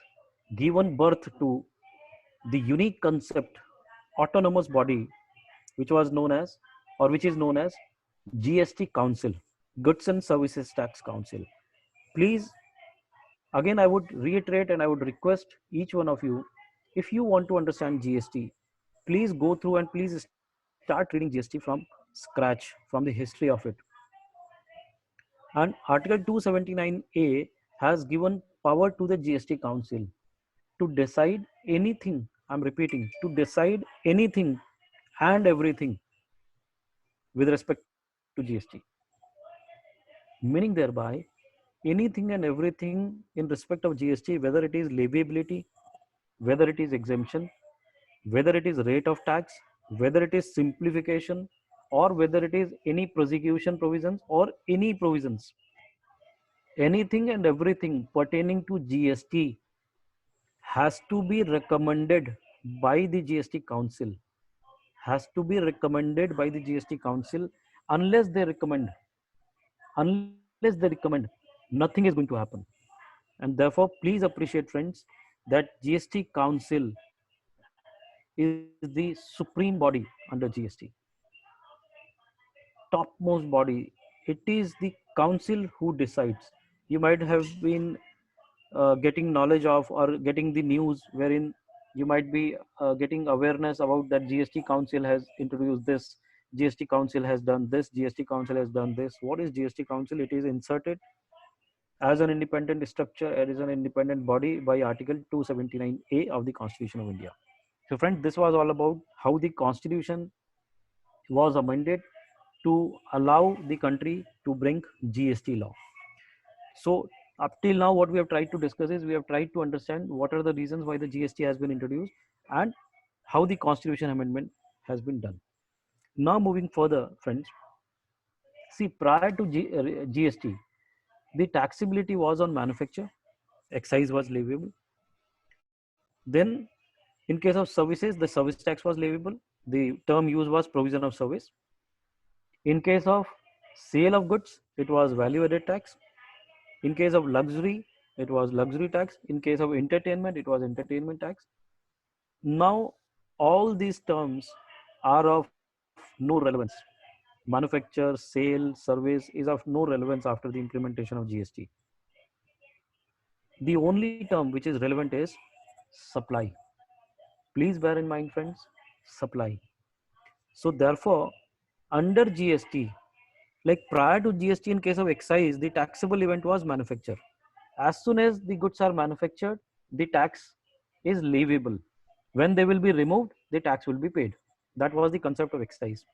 given birth to the unique concept autonomous body, which was known as, or which is known as GST Council, Goods and Services Tax Council. Please, again, I would reiterate and I would request each one of you, if you want to understand GST, please go through and please start reading GST from scratch, from the history of it. And Article 279A has given power to the GST Council to decide anything, I'm repeating, to decide anything and everything with respect to GST. Meaning thereby, anything and everything in respect of GST, whether it is leviability, whether it is exemption, whether it is rate of tax, whether it is simplification, or whether it is any prosecution provisions or any provisions, anything and everything pertaining to GST has to be recommended by the GST Council, has to be recommended by the GST Council. Unless they recommend, nothing is going to happen. And therefore, please appreciate, friends, that GST Council is the supreme body under GST, topmost body. It is the council who decides. You might have been getting knowledge of or getting the news wherein you might be getting awareness about that GST Council has introduced this, GST Council has done this, GST Council has done this. What is GST Council? It is inserted as an independent structure, it is an independent body by Article 279A of the Constitution of India. So friends, this was all about how the Constitution was amended to allow the country to bring GST law. So up till now, what we have tried to discuss is we have tried to understand what are the reasons why the GST has been introduced and how the Constitution amendment has been done. Now moving further, friends, see, prior to GST, the taxability was on manufacture, excise was leviable. Then in case of services, the service tax was leviable. The term used was provision of service. In case of sale of goods, it was value added tax. In case of luxury, it was luxury tax. In case of entertainment, it was entertainment tax. Now, all these terms are of no relevance. Manufacture, sale, service is of no relevance after the implementation of GST. The only term which is relevant is supply. Please bear in mind, friends, supply. So therefore, under GST, like prior to GST, in case of excise, the taxable event was manufacture. As soon as the goods are manufactured, the tax is leviable. When they will be removed, the tax will be paid. That was the concept of excise.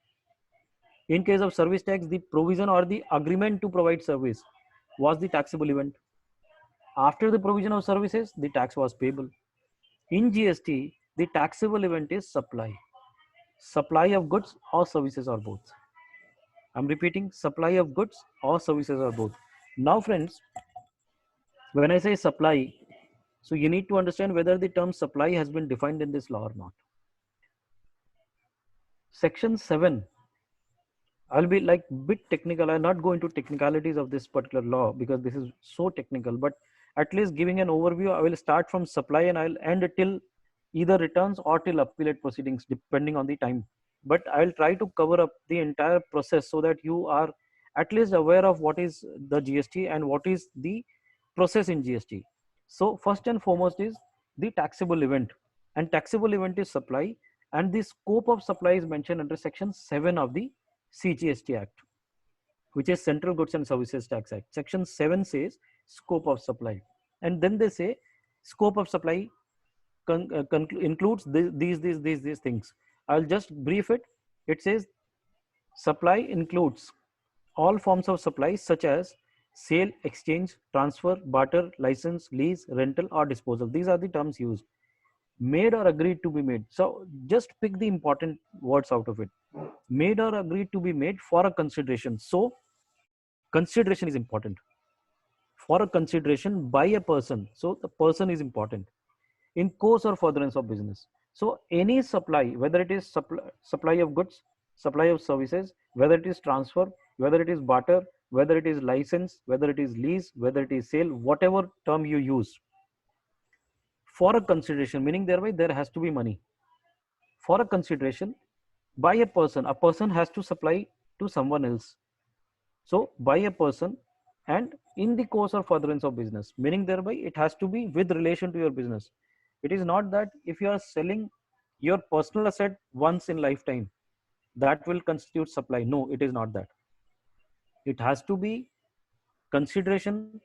In case of service tax, the provision or the agreement to provide service was the taxable event. After the provision of services, the tax was payable. In GST, the taxable event is supply. Supply of goods or services or both. I'm repeating, supply of goods or services or both. Now friends, when I say supply, so you need to understand whether the term supply has been defined in this law or not. Section 7, I'll be like bit technical. I'll not go into technicalities of this particular law because this is so technical, but at least giving an overview, I will start from supply and I'll end till either returns or till appellate proceedings, depending on the time. But I'll try to cover up the entire process so that you are at least aware of what is the GST and what is the process in GST. So first and foremost is the taxable event, and taxable event is supply, and the scope of supply is mentioned under section 7 of the CGST Act, which is Central Goods and Services Tax Act. Section 7 says scope of supply, and then they say scope of supply includes these things. I'll just brief it. It says supply includes all forms of supply such as sale, exchange, transfer, barter, license, lease, rental or disposal. These are the terms used. Made or agreed to be made. So just pick the important words out of it. Made or agreed to be made for a consideration. So consideration is important. For a consideration by a person. So the person is important. In course or furtherance of business. So any supply, whether it is supply of goods, supply of services, whether it is transfer, whether it is barter, whether it is license, whether it is lease, whether it is sale, whatever term you use, for a consideration, meaning thereby there has to be money. For a consideration by a person has to supply to someone else. So by a person and in the course or furtherance of business, meaning thereby it has to be with relation to your business. It is not that if you are selling your personal asset once in lifetime, that will constitute supply. No, it is not that. It has to be consideration.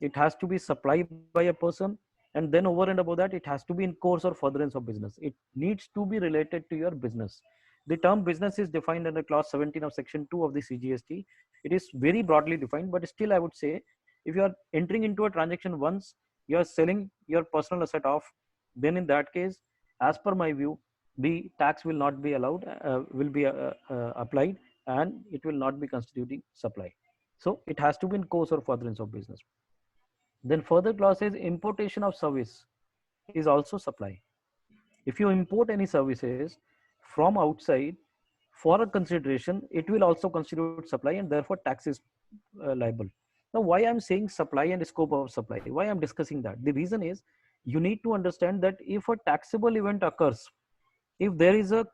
It has to be supplied by a person. And then over and above that, it has to be in course or furtherance of business. It needs to be related to your business. The term business is defined under clause 17 of section 2 of the CGST. It is very broadly defined, but still I would say if you are entering into a transaction once, you are selling your personal asset off, then in that case, as per my view, the tax will not be allowed, will be applied, and it will not be constituting supply. So it has to be in course or furtherance of business. Then further clause says importation of service is also supply. If you import any services from outside for a consideration, it will also constitute supply and therefore tax is liable. Now, why I'm saying supply and scope of supply, why I'm discussing that? The reason is you need to understand that if a taxable event occurs, if there is a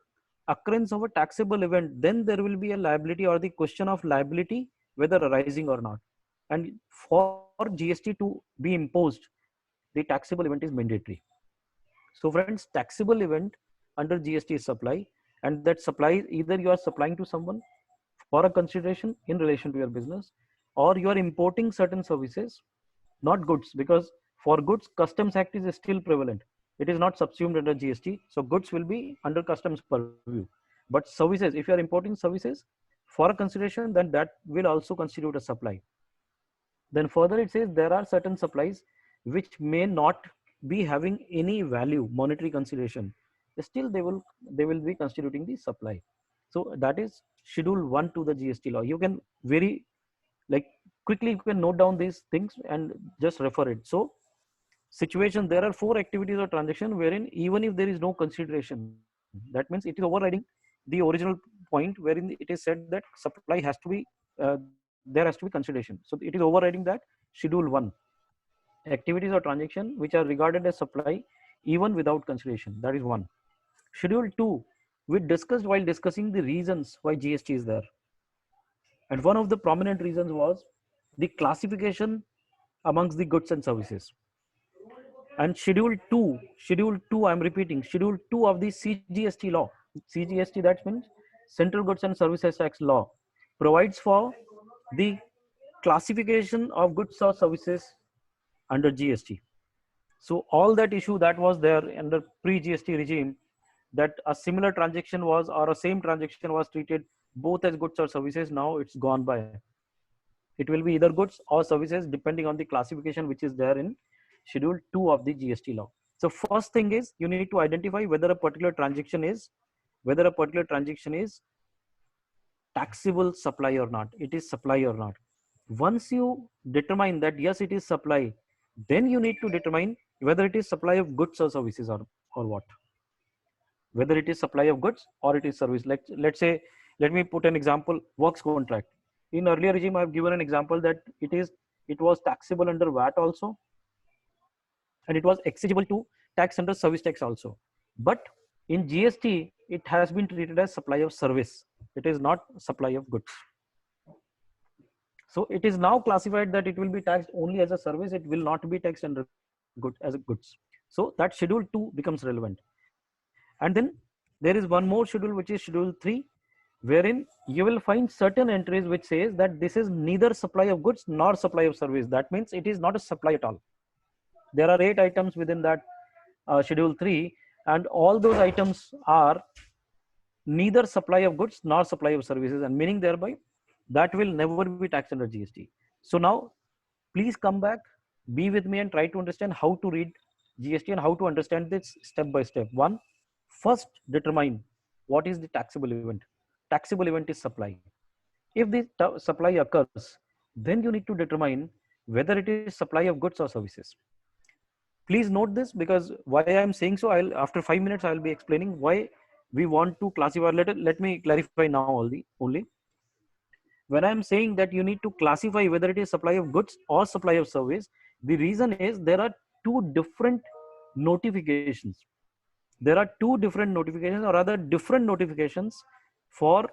occurrence of a taxable event, then there will be a liability or the question of liability, whether arising or not. And for GST to be imposed, the taxable event is mandatory. So friends, taxable event under GST is supply, and that supply either you are supplying to someone for a consideration in relation to your business, or you are importing certain services, not goods, because for goods Customs Act is still prevalent. It is not subsumed under GST, so goods will be under customs purview. But services, if you are importing services for a consideration, then that will also constitute a supply. Then further it says there are certain supplies which may not be having any value, monetary consideration, still they will be constituting the supply. So that is schedule 1 to the GST law. You can very like quickly you can note down these things and just refer it. So situation, there are 4 activities or transaction wherein even if there is no consideration, that means it is overriding the original point wherein it is said that supply has to be there has to be consideration. So it is overriding that schedule 1, activities or transaction which are regarded as supply even without consideration. That is 1. Schedule 2, we discussed while discussing the reasons why GST is there, and one of the prominent reasons was the classification amongst the goods and services. And schedule 2, I'm repeating, schedule 2 of the CGST law, CGST, that means Central Goods and Services Tax law, provides for the classification of goods or services under GST. So all that issue that was there under pre-GST regime, that a similar transaction was, or a same transaction was treated both as goods or services, now it's gone by. It will be either goods or services depending on the classification which is there in schedule 2 of the GST law. So first thing is you need to identify whether a particular transaction is taxable supply or not. It is supply or not. Once you determine that yes, it is supply, then you need to determine whether it is supply of goods or services or what. Whether it is supply of goods or it is service. Let's say, let me put an example, works contract. In earlier regime, I have given an example that it was taxable under VAT also, and it was exigible to tax under service tax also. But in GST, it has been treated as supply of service. It is not supply of goods. So it is now classified that it will be taxed only as a service. It will not be taxed under as a goods. So that schedule 2 becomes relevant. And then there is one more schedule, which is schedule 3, wherein you will find certain entries which says that this is neither supply of goods nor supply of service. That means it is not a supply at all. There are 8 items within that schedule 3, and all those items are neither supply of goods nor supply of services, and meaning thereby that will never be taxed under GST. So now please come back, be with me and try to understand how to read GST and how to understand this step by step. 1, first determine what is the taxable event. Taxable event is supply. If the supply occurs, then you need to determine whether it is supply of goods or services. Please note this, because why I am saying so, after 5 minutes I will be explaining why we want to classify. Let me clarify now only. When I am saying that you need to classify whether it is supply of goods or supply of service, the reason is there are 2 different notifications. There are 2 different notifications, or rather different notifications, for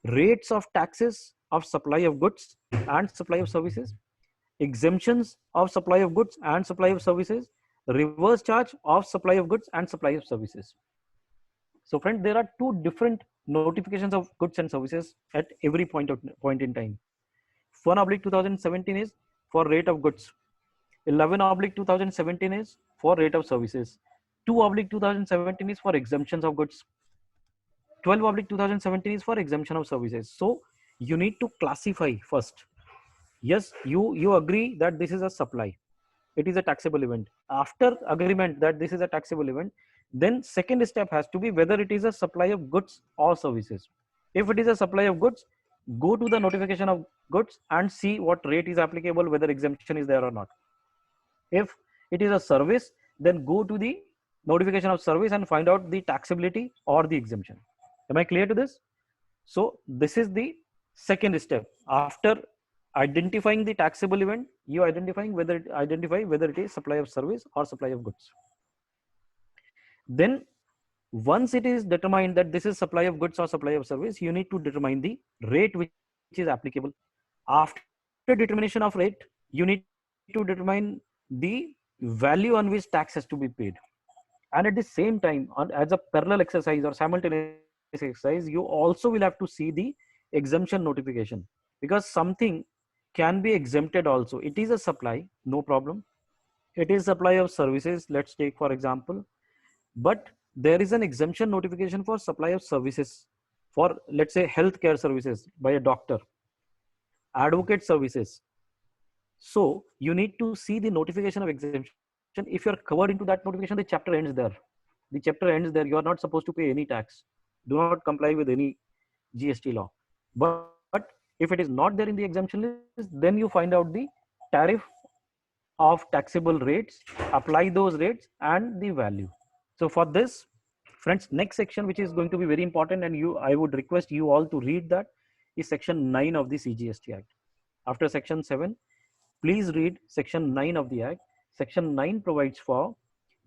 rates of taxes of supply of goods and supply of services, exemptions of supply of goods and supply of services, reverse charge of supply of goods and supply of services. So friend, there are 2 different notifications of goods and services at every point in time. 1/2017 is for rate of goods. 11/2017 is for rate of services. 2/2017 is for exemptions of goods. 12/2017 is for exemption of services. So you need to classify first. Yes, you agree that this is a supply. It is a taxable event. After agreement that this is a taxable event, then second step has to be whether it is a supply of goods or services. If it is a supply of goods, go to the notification of goods and see what rate is applicable, whether exemption is there or not. If it is a service, then go to the notification of service and find out the taxability or the exemption. Am I clear to this? So this is the second step. After identifying the taxable event, you identify whether it is supply of service or supply of goods. Then once it is determined that this is supply of goods or supply of service, you need to determine the rate which is applicable. After determination of rate, you need to determine the value on which tax has to be paid. And at the same time, as a parallel exercise or simultaneous exercise, you also will have to see the exemption notification, because something can be exempted also. It is a supply, no problem. It is supply of services, let's take for example, but there is an exemption notification for supply of services for, let's say, healthcare services by a doctor, advocate services. So you need to see the notification of exemption. If you're covered into that notification, the chapter ends there. The chapter ends there. You are not supposed to pay any tax. Do not comply with any GST law. But if it is not there in the exemption list, then you find out the tariff of taxable rates, apply those rates and the value. So for this, friends, next section, which is going to be very important, and I would request you all to read that, is section 9 of the CGST Act. After section 7, please read section 9 of the Act. Section 9 provides for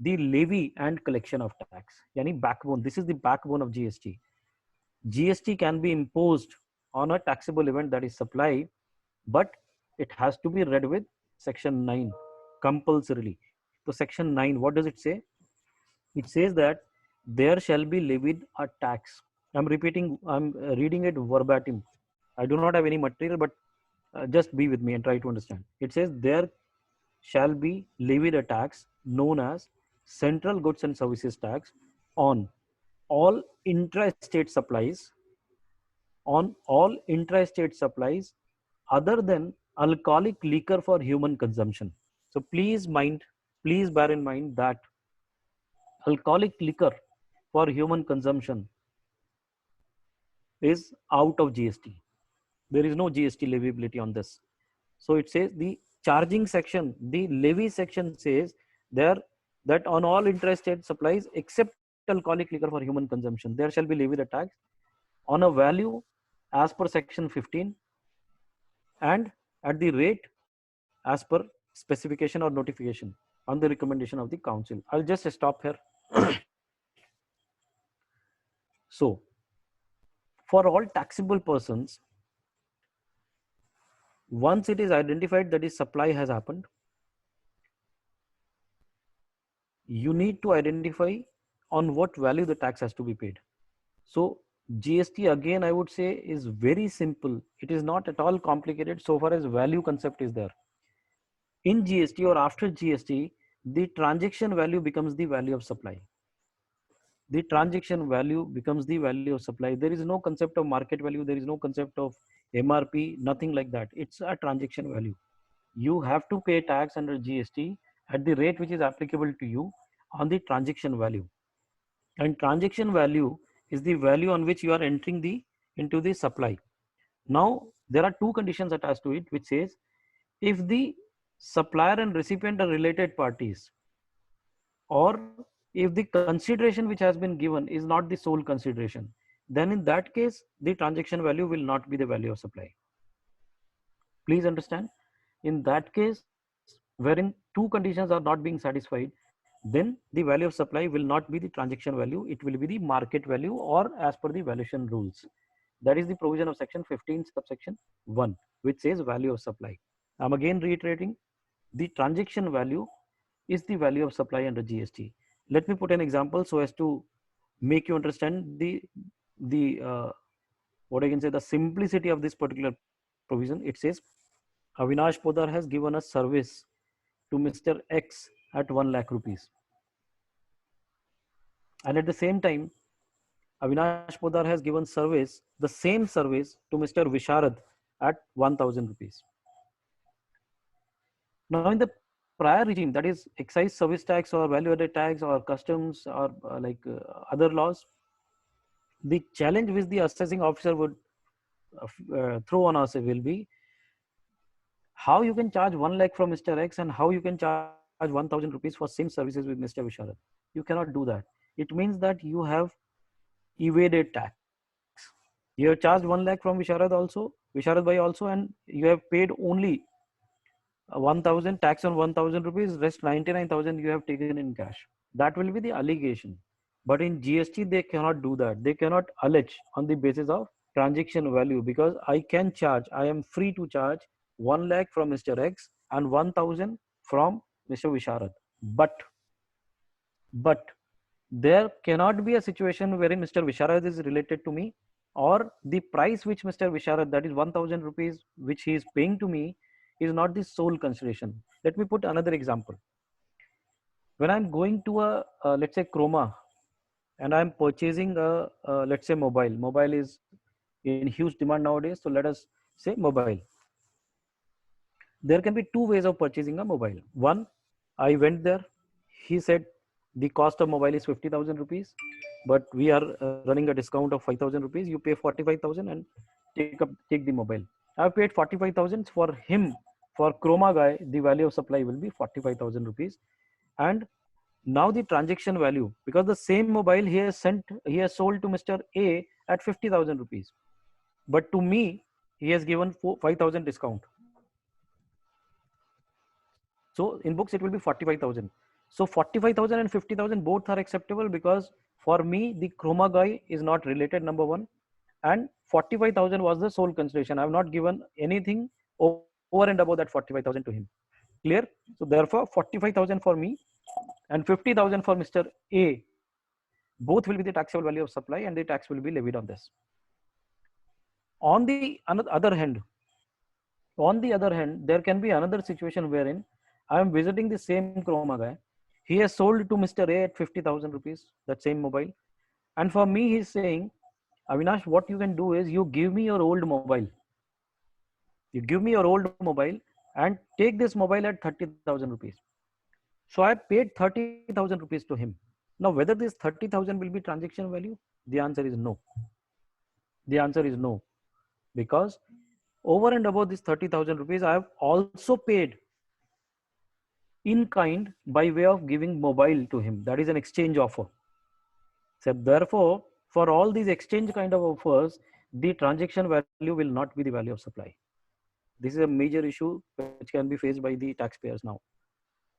the levy and collection of tax. Yani backbone. This is the backbone of GST. GST can be imposed on a taxable event, that is supply, but it has to be read with section 9 compulsorily. So section 9, what does it say? It says that there shall be levied a tax. I'm reading it verbatim. I do not have any material, but just be with me and try to understand. It says there shall be levied a tax known as Central Goods and Services Tax on all intra-state supplies, other than alcoholic liquor for human consumption. So please bear in mind that alcoholic liquor for human consumption is out of GST. There is no GST leviability on this. So it says the charging section, the levy section says there that on all intrastate supplies except alcoholic liquor for human consumption, there shall be levied a tax on a value as per section 15 and at the rate as per specification or notification on the recommendation of the council. I'll just stop here. So for all taxable persons, once it is identified that the supply has happened, you need to identify on what value the tax has to be paid. So GST, again, I would say, is very simple. It is not at all complicated so far as value concept is there. In GST or after GST, the transaction value becomes the value of supply. The transaction value becomes the value of supply. There is no concept of market value. There is no concept of MRP, nothing like that. It's a transaction value. You have to pay tax under GST at the rate which is applicable to you on the transaction value. And transaction value is the value on which you are entering into the supply. Now, there are two conditions attached to it, which says if the supplier and recipient are related parties, or if the consideration which has been given is not the sole consideration, then in that case, the transaction value will not be the value of supply. Please understand. In that case, wherein two conditions are not being satisfied, then the value of supply will not be the transaction value. It will be the market value or as per the valuation rules. That is the provision of section 15 subsection 1, which says value of supply. I'm again reiterating, the transaction value is the value of supply under GST. Let me put an example so as to make you understand the what I can say, the simplicity of this particular provision. It says Avinash Podar has given a service to Mr. X at 1 lakh rupees. And at the same time, Avinash Podar has given the same service to Mr. Visharad at 1000 rupees. Now in the prior regime, that is excise service tax or value added tax or customs or other laws, the challenge which the assessing officer would throw on us will be how you can charge 1 lakh from Mr. X and how you can charge 1000 rupees for same services with Mr. Visharad. You cannot do that. It means that you have evaded tax. You have charged 1 lakh from Visharad Bhai also, and you have paid only 1000 tax on 1000 rupees, rest 99,000 you have taken in cash. That will be the allegation. But in GST, they cannot do that. They cannot allege on the basis of transaction value, because I am free to charge 1 lakh from Mr. X and 1000 from Mr. Visharad. But there cannot be a situation wherein Mr. Visharad is related to me, or the price which Mr. Visharad, that is 1000 rupees, which he is paying to me, is not the sole consideration. Let me put another example. When I'm going to let's say Chroma, and I'm purchasing let's say mobile is in huge demand nowadays. So let us say mobile. There can be two ways of purchasing a mobile. One, I went there. He said the cost of mobile is 50,000 rupees, but we are running a discount of 5,000 rupees. You pay 45,000 and take the mobile. I've paid 45,000 for him. For Chroma guy, the value of supply will be 45,000 rupees. And now the transaction value, because the same mobile he has sold to Mr. A at 50,000 rupees, but to me he has given 5,000 discount. So in books it will be 45,000. So 45,000 and 50,000 both are acceptable, because for me the Chroma guy is not related, number one, and 45,000 was the sole consideration. I have not given anything over and above that 45,000 to him. Clear? So therefore 45,000 for me and 50,000 for Mr. A, both will be the taxable value of supply, and the tax will be levied on this. On the other hand, there can be another situation wherein I am visiting the same Chroma guy. He has sold to Mr. A at 50,000 rupees, that same mobile. And for me, he's saying, Avinash, what you can do is you give me your old mobile. You give me your old mobile and take this mobile at 30,000 rupees. So I paid 30,000 rupees to him. Now, whether this 30,000 will be transaction value, the answer is no. The answer is no, because over and above this 30,000 rupees, I have also paid in kind by way of giving mobile to him. That is an exchange offer. So therefore, for all these exchange kind of offers, the transaction value will not be the value of supply. This is a major issue which can be faced by the taxpayers now.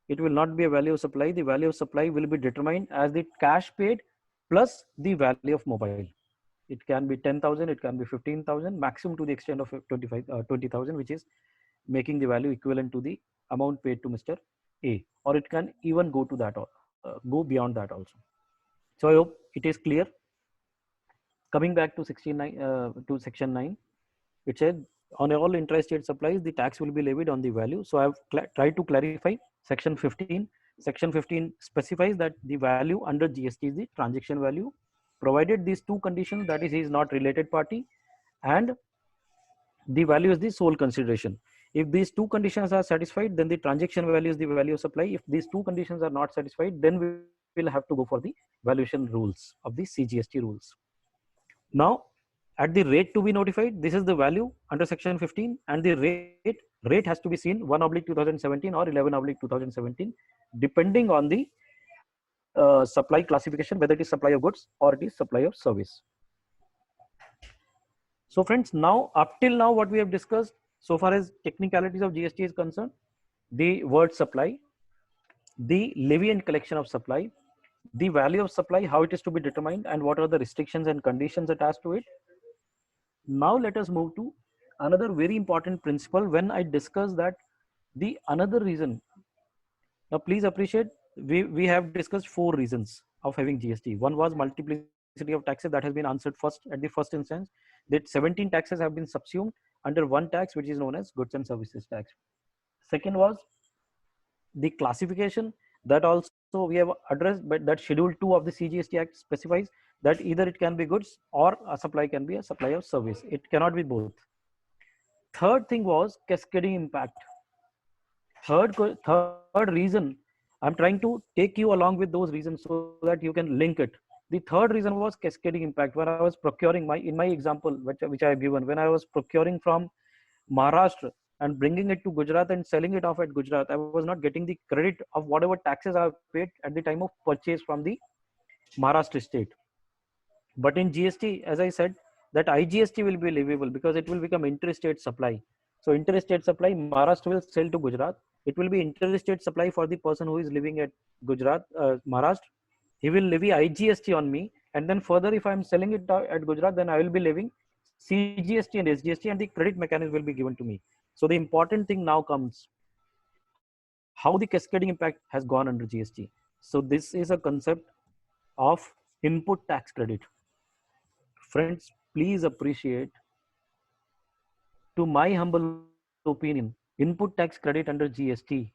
It will not be a value of supply. The value of supply will be determined as the cash paid plus the value of mobile. It can be 10,000, it can be 15,000, maximum to the extent of 20,000, which is making the value equivalent to the amount paid to Mr. A, or it can even go to that, or go beyond that also. So I hope it is clear. Coming back to section 9, it said on all intrastate supplies, the tax will be levied on the value. So I have tried to clarify section 15. Section 15 specifies that the value under GST is the transaction value, provided these two conditions, that is, he is not related party and the value is the sole consideration. If these two conditions are satisfied, then the transaction value is the value of supply. If these two conditions are not satisfied, then we will have to go for the valuation rules of the CGST rules. Now, at the rate to be notified, this is the value under section 15, and the rate has to be seen 1/2017 or 11/2017, depending on the supply classification, whether it is supply of goods or it is supply of service. So friends, now up till now what we have discussed so far as technicalities of GST is concerned, the word supply, the levy and collection of supply, the value of supply, how it is to be determined, and what are the restrictions and conditions attached to it. Now let us move to another very important principle when I discuss that the another reason. Now please appreciate, we have discussed 4 reasons of having GST. One was multiplicity of taxes, that has been answered first at the first instance, that 17 taxes have been subsumed under one tax, which is known as goods and services tax. Second was the classification, that also we have addressed, but that schedule 2 of the CGST Act specifies that either it can be goods or a supply can be a supply of service. It cannot be both. Third thing was cascading impact. Third reason, I'm trying to take you along with those reasons so that you can link it. The third reason was cascading impact. When I was procuring in my example, which I have given, when I was procuring from Maharashtra and bringing it to Gujarat and selling it off at Gujarat, I was not getting the credit of whatever taxes I have paid at the time of purchase from the Maharashtra state. But in GST, as I said, that IGST will be leviable because it will become interstate supply. So interstate supply, Maharashtra will sell to Gujarat. It will be interstate supply for the person who is living at Gujarat, Maharashtra. He will levy IGST on me. And then further, if I'm selling it at Gujarat, then I will be levying CGST and SGST, and the credit mechanism will be given to me. So the important thing now comes, how the cascading impact has gone under GST. So this is a concept of input tax credit. Friends, please appreciate, to my humble opinion, input tax credit under GST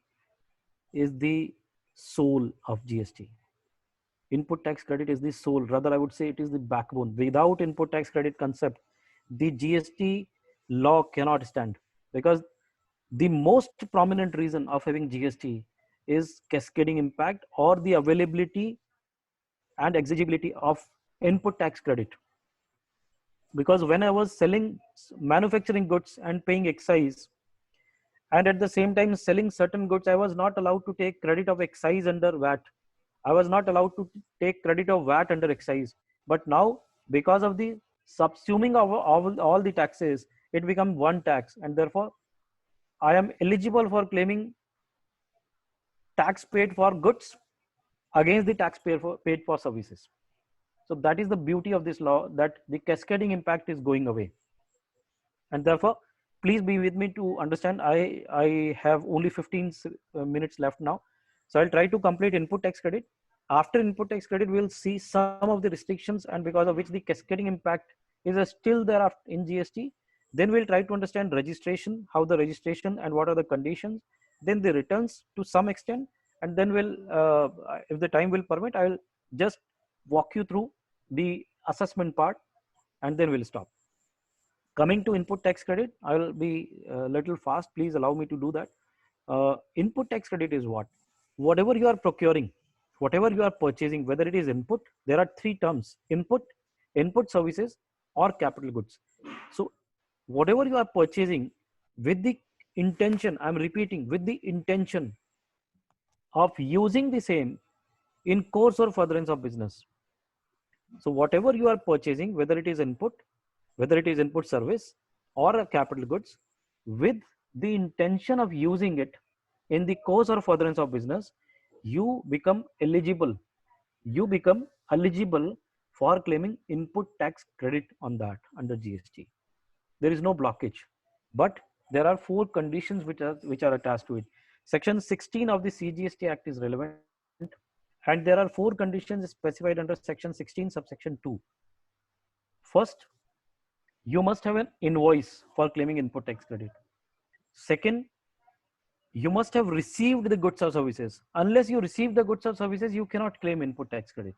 is the soul of GST. Input tax credit is the soul, rather I would say it is the backbone. Without input tax credit concept, the GST law cannot stand, because the most prominent reason of having GST is cascading impact or the availability and exigibility of input tax credit. Because when I was selling manufacturing goods and paying excise, and at the same time selling certain goods, I was not allowed to take credit of excise under VAT. I was not allowed to take credit of VAT under excise. But now, because of the subsuming of all the taxes, it becomes one tax, and therefore I am eligible for claiming tax paid for goods against the tax paid for services. So that is the beauty of this law, that the cascading impact is going away. And therefore, please be with me to understand. I have only 15 minutes left now. So I'll try to complete input tax credit. After input tax credit, we'll see some of the restrictions and because of which the cascading impact is still there in GST. Then we'll try to understand registration, how the registration and what are the conditions. Then the returns to some extent. And then we'll, if the time will permit, I will just walk you through the assessment part and then we'll stop. Coming to input tax credit, I will be a little fast. Please allow me to do that. Input tax credit is what? Whatever you are procuring, whatever you are purchasing, whether it is input, there are three terms: input, input services, or capital goods. So whatever you are purchasing with the intention, I'm repeating, with the intention of using the same in course or furtherance of business. So whatever you are purchasing, whether it is input service or a capital goods, with the intention of using it in the course or furtherance of business, you become eligible. You become eligible for claiming input tax credit on that under GST. There is no blockage, but there are 4 conditions which are attached to it. Section 16 of the CGST Act is relevant, and there are 4 conditions specified under Section 16 subsection 2. First, you must have an invoice for claiming input tax credit. Second, you must have received the goods or services. Unless you receive the goods or services, you cannot claim input tax credit.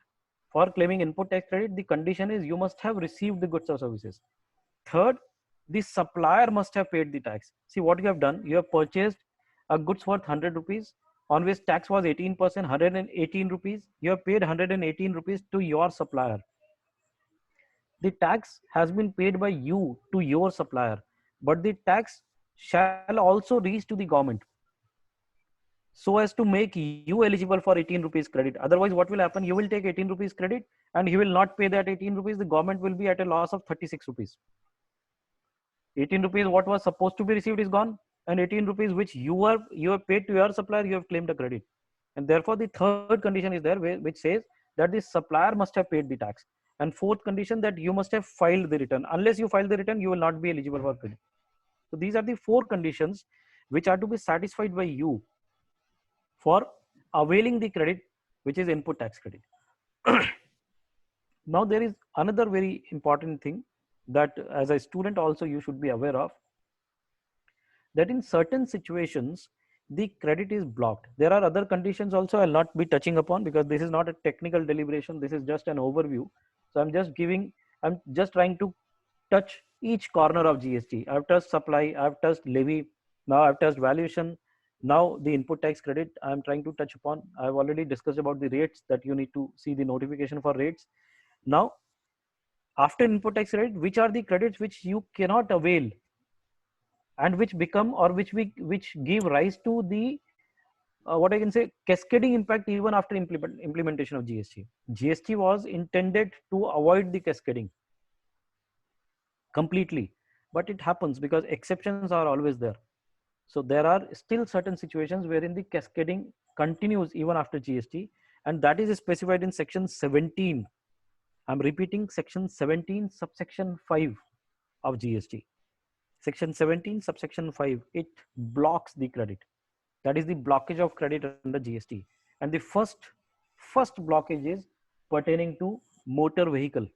For claiming input tax credit, the condition is you must have received the goods or services. Third, the supplier must have paid the tax. See what you have done. You have purchased a goods worth 100 rupees, on which tax was 18%, 118 rupees. You have paid 118 rupees to your supplier. The tax has been paid by you to your supplier, but the tax shall also reach to the government so as to make you eligible for 18 rupees credit. Otherwise, what will happen? You will take 18 rupees credit and you will not pay that 18 rupees. The government will be at a loss of 36 rupees. 18 rupees, what was supposed to be received is gone, and 18 rupees which you have paid to your supplier, you have claimed a credit. And therefore, the third condition is there, which says that the supplier must have paid the tax. And fourth condition, that you must have filed the return. Unless you file the return, you will not be eligible for credit. So these are the 4 conditions which are to be satisfied by you for availing the credit, which is input tax credit. Now there is another very important thing that as a student also you should be aware of, that in certain situations the credit is blocked. There are other conditions also I'll not be touching upon because this is not a technical deliberation. This is just an overview. So I'm just trying to touch each corner of GST. I've touched supply, I've touched levy, now I've touched valuation. Now the input tax credit I'm trying to touch upon. I've already discussed about the rates, that you need to see the notification for rates. Now, after input tax credit, which are the credits which you cannot avail and which become, or which give rise to the what I can say, cascading impact even after implementation of GST. GST was intended to avoid the cascading completely, but it happens because exceptions are always there. So there are still certain situations wherein the cascading continues even after GST, and that is specified in section 17. I'm repeating, section 17 subsection 5 of GST. Section 17 subsection 5, it blocks the credit. That is the blockage of credit under GST. And the first blockage is pertaining to motor vehicle.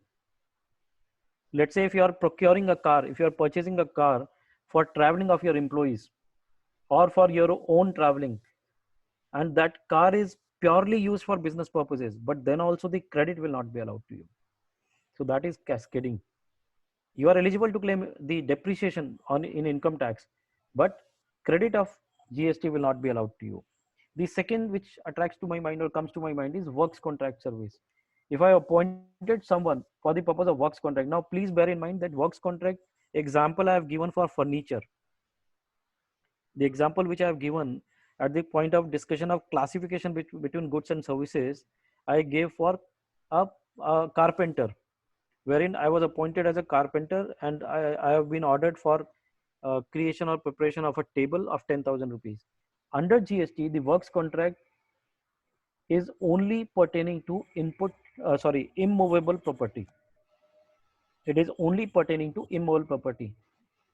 Let's say if you are procuring a car, if you are purchasing a car for traveling of your employees or for your own traveling, and that car is purely used for business purposes, but then also the credit will not be allowed to you. So that is cascading. You are eligible to claim the depreciation on in income tax, but credit of GST will not be allowed to you. The second which attracts to my mind or comes to my mind is works contract service. If I appointed someone for the purpose of works contract, now please bear in mind that works contract example I have given for furniture. The example which I have given at the point of discussion of classification between goods and services, I gave for a carpenter, wherein I was appointed as a carpenter and I have been ordered for creation or preparation of a table of 10,000 rupees. Under GST, the works contract is only pertaining to immovable property. It is only pertaining to immovable property.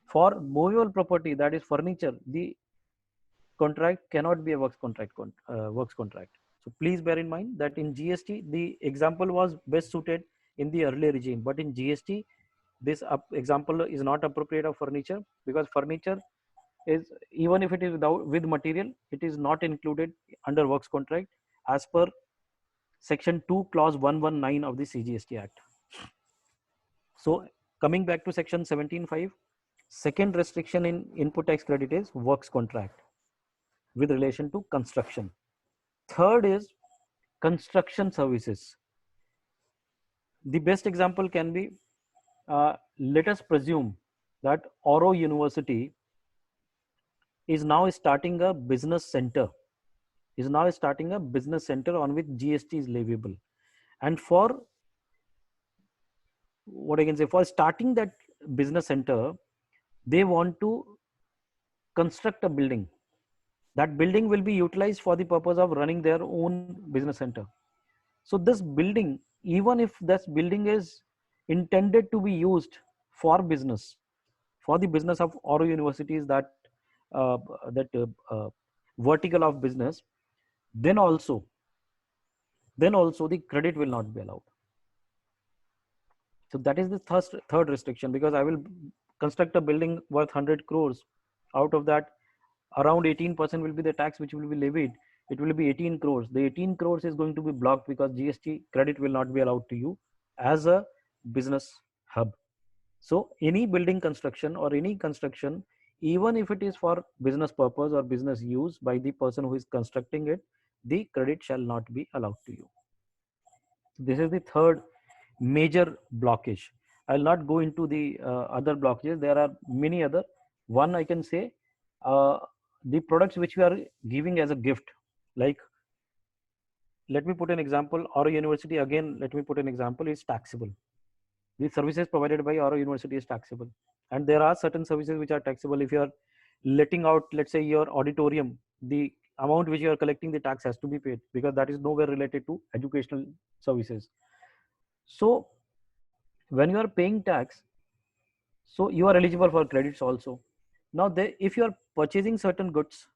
For movable property, that is furniture, the contract cannot be a works contract. So please bear in mind that in GST, the example was best suited in the earlier regime, but in GST, this example is not appropriate of furniture, because furniture is, even if it is with material, it is not included under works contract as per section 2 clause 119 of the CGST Act. So coming back to section 17.5, second restriction in input tax credit is works contract with relation to construction. Third is construction services. The best example can be, let us presume that Oro University is now starting a business center, on which GST is leviable. And for what I can say, for starting that business center, they want to construct a building. That building will be utilized for the purpose of running their own business center. So this building, even if this building is intended to be used for business, for the business of Oro University is that vertical of business, then also the credit will not be allowed. So that is the third restriction, because I will construct a building worth 100 crores. Out of that, around 18% will be the tax which will be levied. It will be 18 crores. The 18 crores is going to be blocked because GST credit will not be allowed to you as a business hub. So any building construction or any construction, even if it is for business purpose or business use by the person who is constructing it, the credit shall not be allowed to you. This is the third major blockage. I'll not go into the other blockages. There are many other. One, I can say, the products which we are giving as a gift, like, let me put an example. Oro University, again, let me put an example, is taxable. The services provided by Oro University is taxable. And there are certain services which are taxable. If you are letting out, let's say, your auditorium, the amount which you are collecting, the tax has to be paid, because that is nowhere related to educational services. So when you are paying tax, so you are eligible for credits also. Now, if you are purchasing certain goods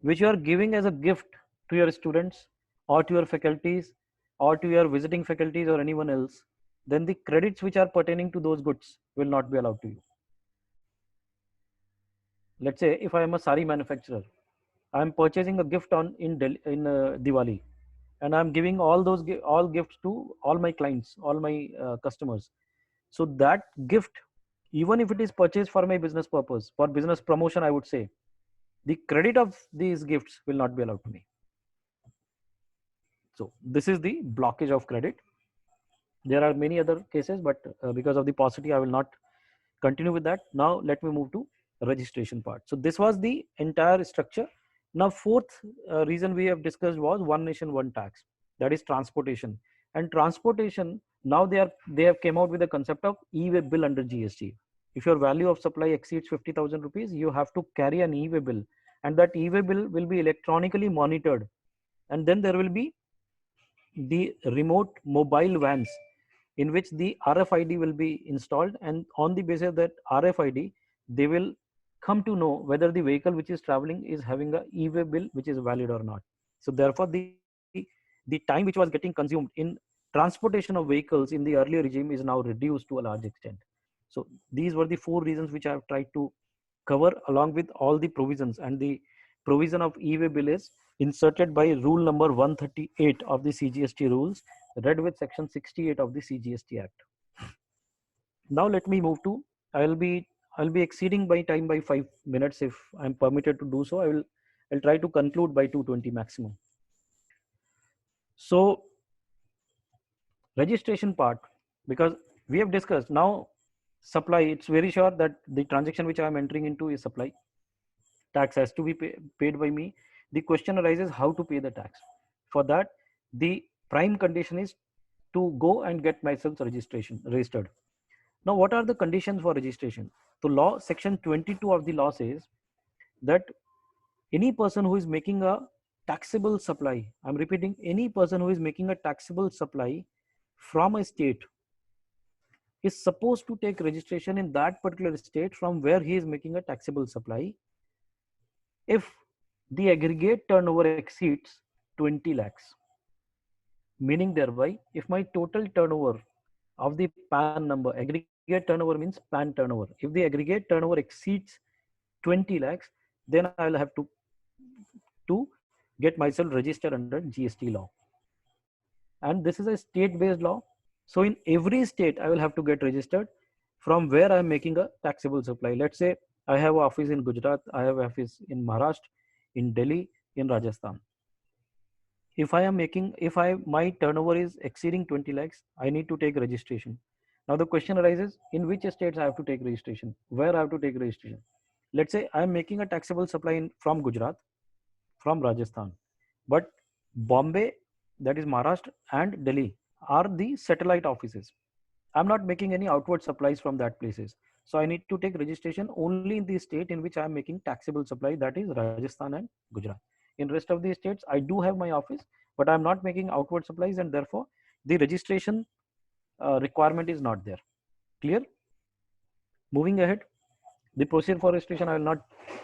which you are giving as a gift to your students or to your faculties or to your visiting faculties or anyone else, then the credits which are pertaining to those goods will not be allowed to you. Let's say if I am a sari manufacturer, I am purchasing a gift in Diwali, and I am giving all gifts to all my clients, all my customers. So that gift, even if it is purchased for my business purpose, for business promotion, I would say, the credit of these gifts will not be allowed to me. So this is the blockage of credit. There are many other cases, but because of the paucity, I will not continue with that. Now let me move to registration part. So this was the entire structure. Now fourth reason we have discussed was one nation, one tax, that is transportation. And transportation, now they have came out with the concept of e-way bill under GST. If your value of supply exceeds 50,000 rupees, you have to carry an e-way bill, and that e-way bill will be electronically monitored. And then there will be the remote mobile vans in which the RFID will be installed, and on the basis of that RFID, they will come to know whether the vehicle which is traveling is having a e-way bill which is valid or not. So therefore, the time which was getting consumed in transportation of vehicles in the earlier regime is now reduced to a large extent. So these were the 4 reasons which I have tried to cover, along with all the provisions. And the provision of e-way bill is inserted by rule number 138 of the CGST rules, read with section 68 of the CGST Act. Now let me move to, I'll be exceeding by time by 5 minutes if I'm permitted to do so. I'll try to conclude by 2:20 maximum. So registration part, because we have discussed now supply, it's very sure that the transaction which I am entering into is supply. Tax has to be paid by me. The question arises how to pay the tax. For that, the prime condition is to go and get myself registered. Now, what are the conditions for registration? The law, section 22 of the law says that any person who is making a taxable supply, I'm repeating, any person who is making a taxable supply from a state is supposed to take registration in that particular state from where he is making a taxable supply if the aggregate turnover exceeds 20 lakhs. Meaning thereby, if my total turnover of the PAN number, aggregate turnover means PAN turnover, if the aggregate turnover exceeds 20 lakhs, then I will have to get myself registered under GST law. And this is a state-based law. So in every state, I will have to get registered from where I am making a taxable supply. Let's say I have an office in Gujarat, I have an office in Maharashtra, in Delhi, in Rajasthan. If my turnover is exceeding 20 lakhs, I need to take registration. Now the question arises, in which states I have to take registration? Where I have to take registration? Let's say I am making a taxable supply from Gujarat, from Rajasthan, but Bombay, that is Maharashtra, and Delhi are the satellite offices. I'm not making any outward supplies from that places. So I need to take registration only in the state in which I'm making taxable supply, that is Rajasthan and Gujarat. In rest of the states, I do have my office, but I'm not making outward supplies, and therefore the registration requirement is not there. Clear? Moving ahead, the procedure for registration, I will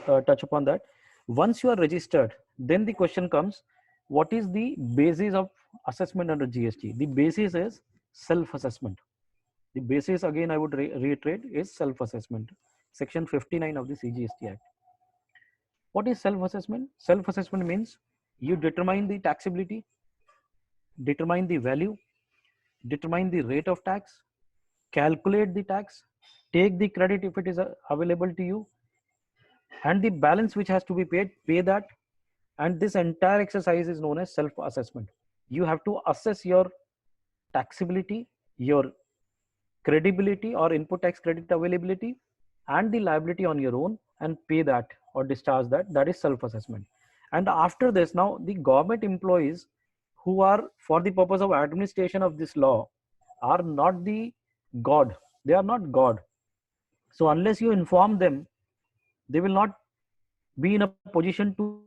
not touch upon that. Once you are registered, then the question comes, what is the basis of assessment under GST? The basis is self-assessment. The basis, again, I would reiterate, is self-assessment. Section 59 of the CGST Act. What is self-assessment? Self-assessment means you determine the taxability, determine the value, determine the rate of tax, calculate the tax, take the credit if it is available to you, and the balance which has to be paid, pay that. And this entire exercise is known as self-assessment. You have to assess your taxability, your credibility or input tax credit availability, and the liability on your own, and pay that or discharge that. That is self-assessment. And after this, now the government employees who are for the purpose of administration of this law are not the God. They are not God. So unless you inform them, they will not be in a position to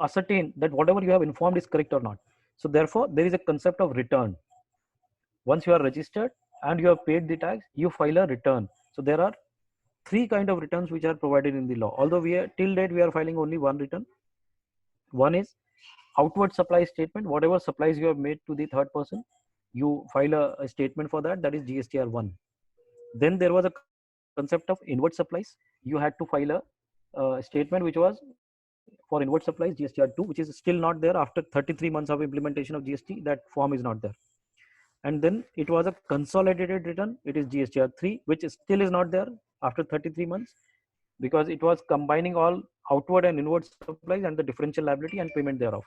ascertain that whatever you have informed is correct or not. So therefore, there is a concept of return. Once you are registered and you have paid the tax, you file a return. So there are 3 kinds of returns which are provided in the law. Although till date we are filing only one return. One is outward supply statement. Whatever supplies you have made to the third person, you file a statement for that. That is GSTR 1. Then there was a concept of inward supplies. You had to file a statement which was for inward supplies, GSTR 2, which is still not there after 33 months of implementation of GST. That form is not there. And then it was a consolidated return. It is GSTR 3, which still is not there after 33 months, because it was combining all outward and inward supplies and the differential liability and payment thereof.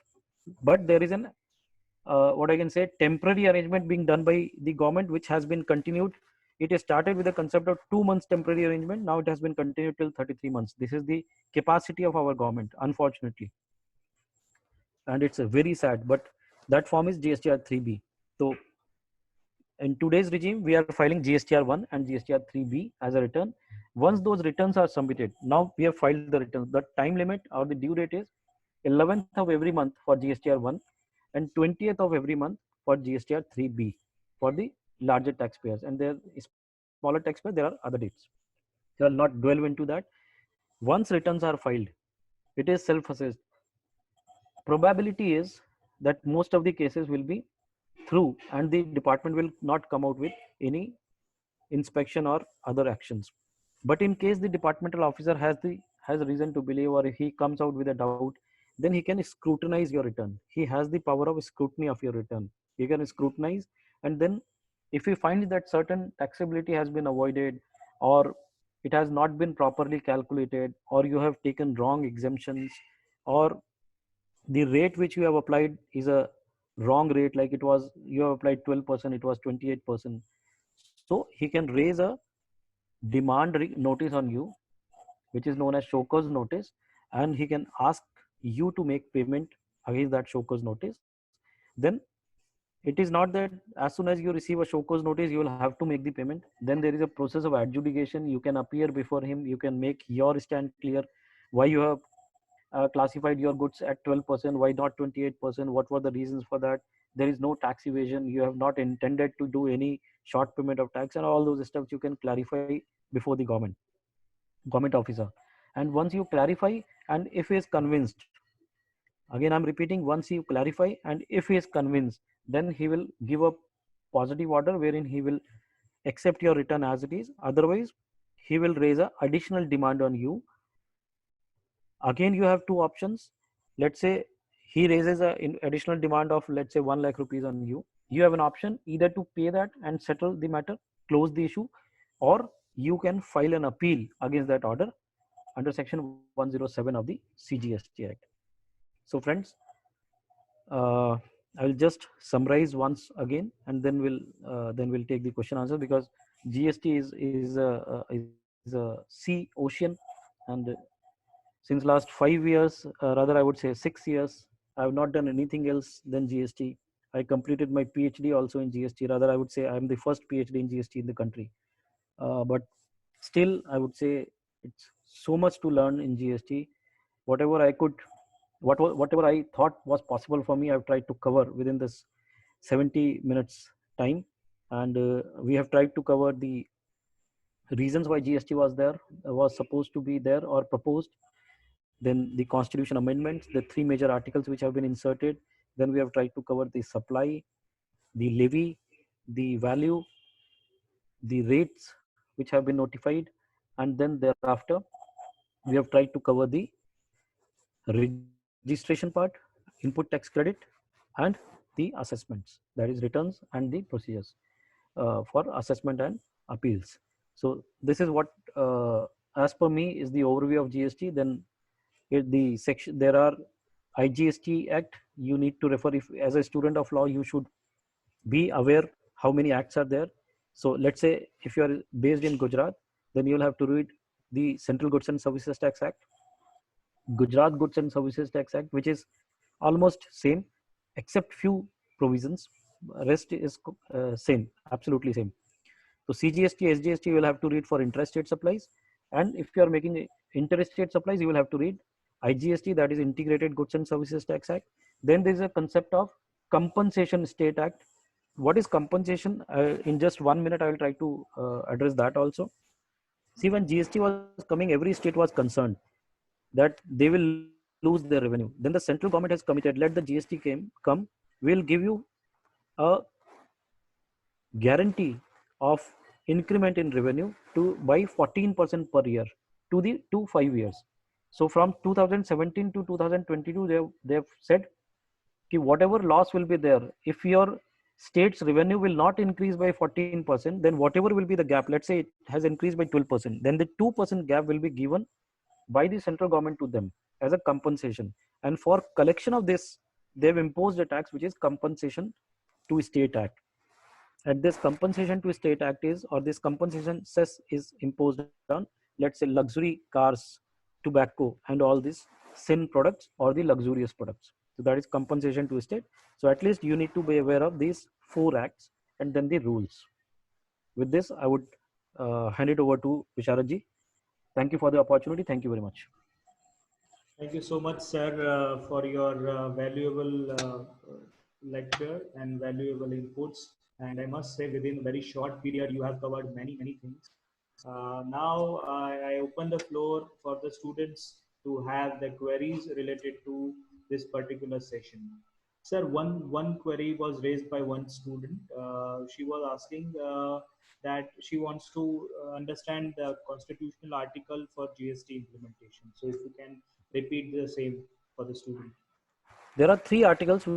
But there is an what I can say, temporary arrangement being done by the government, which has been continued. It is started with the concept of 2 months temporary arrangement. Now it has been continued till 33 months. This is the capacity of our government, unfortunately. And it's very sad, but that form is GSTR 3B. So in today's regime, we are filing GSTR 1 and GSTR 3B as a return. Once those returns are submitted, now we have filed the returns. The time limit or the due date is 11th of every month for GSTR 1 and 20th of every month for GSTR 3B for the larger taxpayers. And there is smaller taxpayers, there are other dates. So I'll not dwell into that. Once returns are filed, it is self-assessed. Probability is that most of the cases will be through, and the department will not come out with any inspection or other actions. But in case the departmental officer has reason to believe, or if he comes out with a doubt, then he can scrutinize your return. He has the power of scrutiny of your return. He can scrutinize, and then if he finds that certain taxability has been avoided, or it has not been properly calculated, or you have taken wrong exemptions, or the rate which you have applied is a wrong rate, like it was, you have applied 12%, it was 28%. So he can raise a notice on you, which is known as show cause notice, and he can ask you to make payment against that show cause notice. Then it is not that as soon as you receive a show cause notice you will have to make the payment. Then there is a process of adjudication. You can appear before him, you can make your stand clear, why you have classified your goods at 12%, why not 28%, what were the reasons for that. There is no tax evasion, you have not intended to do any short payment of tax, and all those steps you can clarify before the government officer. And once you clarify, and if he is convinced, again I'm repeating, once you clarify and if he is convinced, then he will give a positive order wherein he will accept your return as it is. Otherwise he will raise a additional demand on you. Again you have two options. Let's say he raises a additional demand of, let's say, 1 lakh rupees on you. You have an option either to pay that and settle the matter, close the issue, or you can file an appeal against that order under section 107 of the CGST Act. So friends, I will just summarize once again, and then we'll take the question answer, because GST is a sea ocean, and since last 5 years, rather I would say 6 years, I have not done anything else than GST. I completed my PhD also in GST. Rather, I would say I am the first PhD in GST in the country. But still, I would say it's so much to learn in GST. Whatever I could, whatever I thought was possible for me, I've tried to cover within this 70 minutes time. And we have tried to cover the reasons why GST was supposed to be there or proposed, then the constitution amendments, the 3 major articles which have been inserted. Then we have tried to cover the supply, the levy, the value, the rates which have been notified, and then thereafter we have tried to cover the registration part, input tax credit, and the assessments, that is returns and the procedures for assessment and appeals. So this is what as per me is the overview of GST. Then the section, there are IGST Act, you need to refer. If as a student of law you should be aware how many acts are there. So let's say if you are based in Gujarat, then you'll have to read the Central Goods and Services Tax Act, Gujarat Goods and Services Tax Act, which is almost same except few provisions. Rest is same, absolutely same. So CGST, SGST you will have to read for interstate supplies, and if you are making interstate supplies you will have to read IGST, that is Integrated Goods and Services Tax Act. Then there is a concept of Compensation State Act. What is compensation? In just 1 minute I will try to address that also. See, when GST was coming, every state was concerned that they will lose their revenue. Then the central government has committed, let the GST come, we'll give you a guarantee of increment in revenue by 14% per year to 5 years. So from 2017 to 2022, they've said कि whatever loss will be there, if your state's revenue will not increase by 14%, then whatever will be the gap, let's say it has increased by 12%, then the 2% gap will be given by the central government to them as a compensation. And for collection of this, they've imposed a tax which is Compensation to State Act. And this Compensation to State Act is, or this compensation cess is imposed on, let's say, luxury cars, tobacco, and all these sin products or the luxurious products. So that is compensation to state. So at least you need to be aware of these 4 acts and then the rules. With this, I would hand it over to Visharad ji. Thank you for the opportunity. Thank you very much. Thank you so much, sir, for your valuable lecture and valuable inputs. And I must say, within a very short period, you have covered many, many things. Now, I open the floor for the students to have the queries related to this particular session. Sir, one query was raised by one student. She was asking that she wants to understand the constitutional article for GST implementation. So if you can repeat the same for the student. There are three articles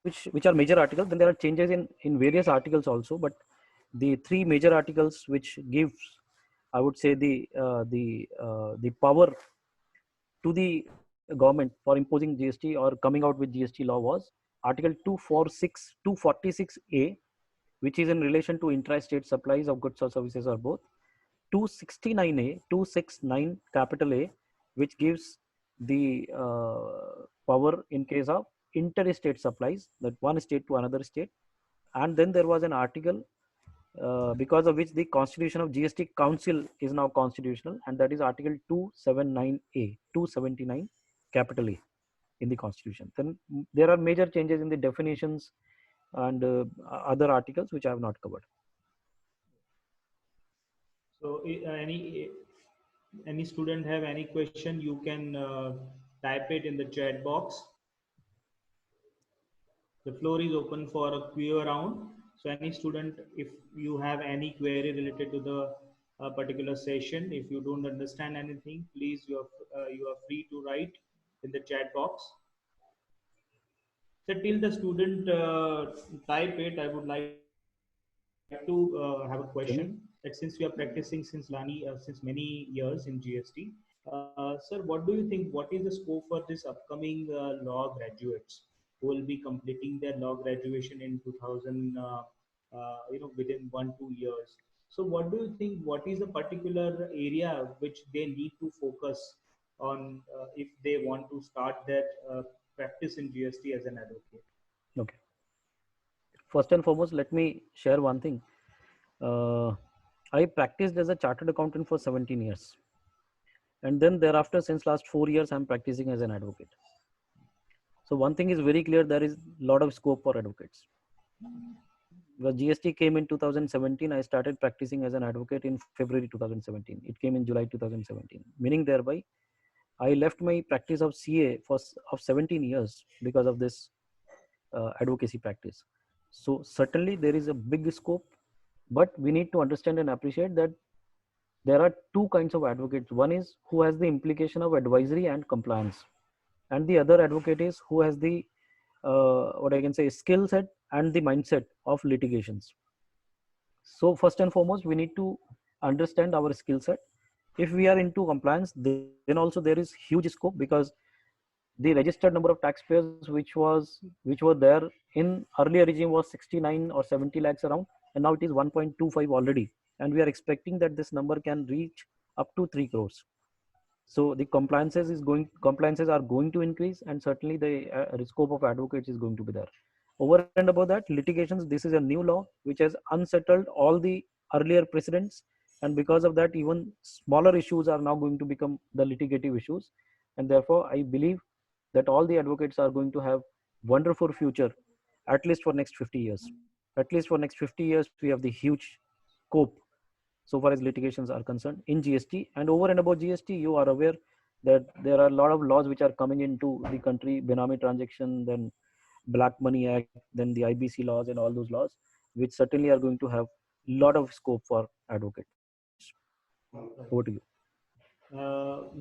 which are major articles. Then there are changes in various articles also, but the three major articles which gives, I would say, the power to the government for imposing GST or coming out with GST law was Article 246A, which is in relation to intra-state supplies of goods or services or both. 269 capital A, which gives the power in case of interstate supplies, that one state to another state. And then there was an article because of which the constitution of GST Council is now constitutional, and that is Article 279A, 279 capital A in the constitution. Then there are major changes in the definitions and other articles which I have not covered. So any student have any question, you can type it in the chat box. The floor is open for a Q round. So any student, if you have any query related to the particular session, if you don't understand anything, please you are free to write in the chat box. So till the student type it, I would like to have a question. That since you are practicing since many years in GST, sir, what do you think? What is the scope for this upcoming law graduates who will be completing their law graduation in 2000? Within 1-2 years. So, what do you think? What is the particular area which they need to focus on if they want to start their practice in GST as an advocate? Okay. First and foremost, let me share one thing. I practiced as a chartered accountant for 17 years. And then thereafter, since last 4 years, I'm practicing as an advocate. So one thing is very clear, there is a lot of scope for advocates. When GST came in 2017, I started practicing as an advocate in February 2017. It came in July 2017, meaning thereby I left my practice of CA of 17 years because of this advocacy practice. So certainly there is a big scope, but we need to understand and appreciate that there are two kinds of advocates. One is who has the implication of advisory and compliance, and the other advocate is who has the what I can say skill set and the mindset of litigations. So first and foremost, we need to understand our skill set. If we are into compliance, then also there is huge scope, because the registered number of taxpayers which were there in earlier regime was 69 or 70 lakhs around, and now it is 1.25 already, and we are expecting that this number can reach up to 3 crores. So the compliances are going to increase, and certainly the scope of advocates is going to be there. Over and above that, litigations, this is a new law which has unsettled all the earlier precedents, and because of that, even smaller issues are now going to become the litigative issues. And therefore, I believe that all the advocates are going to have wonderful future, at least for next 50 years. At least for next 50 years, we have the huge scope so far as litigations are concerned in GST. And over and above GST, you are aware that there are a lot of laws which are coming into the country, Benami transaction, then Black Money Act, then the IBC laws and all those laws, which certainly are going to have a lot of scope for advocates. Over to you.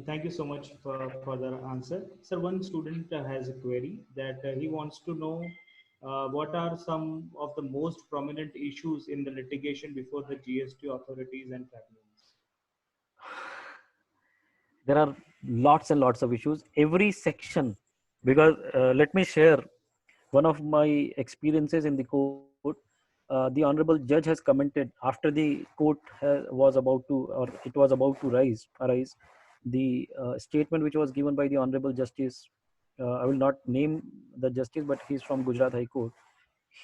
Thank you so much for the answer. Sir, one student has a query that he wants to know what are some of the most prominent issues in the litigation before the GST authorities and tribunals? There are lots and lots of issues. Every section, because let me share one of my experiences in the court. The honorable judge has commented after the court was about to arise. The statement which was given by the honorable justice, I will not name the justice, but he's from Gujarat High Court.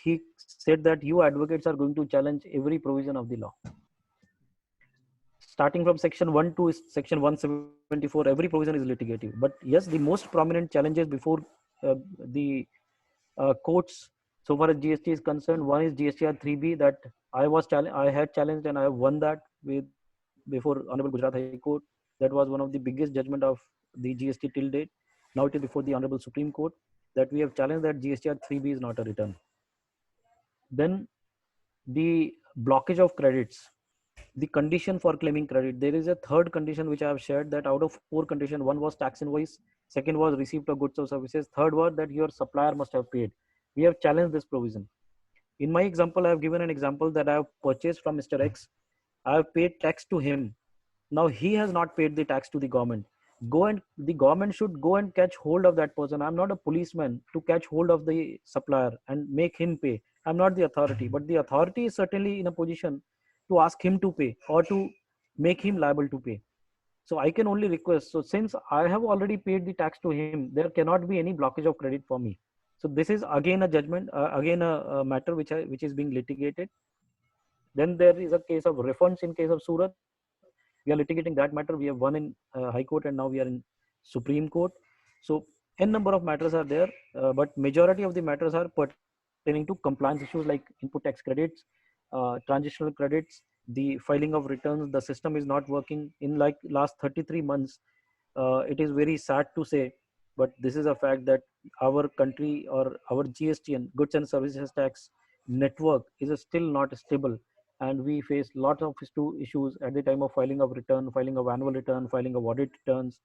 He said that you advocates are going to challenge every provision of the law. Starting from section 1 to section 174, every provision is litigative. But yes, the most prominent challenges before the courts, so far as GST is concerned, one is GSTR 3B that I had challenged, and I have won that before Honorable Gujarat High Court. That was one of the biggest judgment of the GST till date. Now it is before the Honorable Supreme Court. that we have challenged that GSTR 3B is not a return. Then the blockage of credits, the condition for claiming credit. There is a third condition which I have shared, that out of 4 conditions, one was tax invoice, second was receipt of goods or services, third was that your supplier must have paid. We have challenged this provision. In my example, I have given an example that I have purchased from Mr. X. I have paid tax to him. Now he has not paid the tax to the government. The government should go and catch hold of that person. I'm not a policeman to catch hold of the supplier and make him pay. I'm not the authority, but the authority is certainly in a position to ask him to pay or to make him liable to pay. So I can only request. So since I have already paid the tax to him, there cannot be any blockage of credit for me. So this is again a judgment, again a matter which is being litigated. Then there is a case of refunds in case of Surat. We are litigating that matter. We have won in High Court and now we are in Supreme Court. So n number of matters are there, but majority of the matters are pertaining to compliance issues like input tax credits, transitional credits, the filing of returns. The system is not working in like last 33 months. It is very sad to say, but this is a fact that our country or our GST and goods and services tax network is still not stable, and we face lots of issues at the time of filing of return, filing of annual return, filing of audit returns.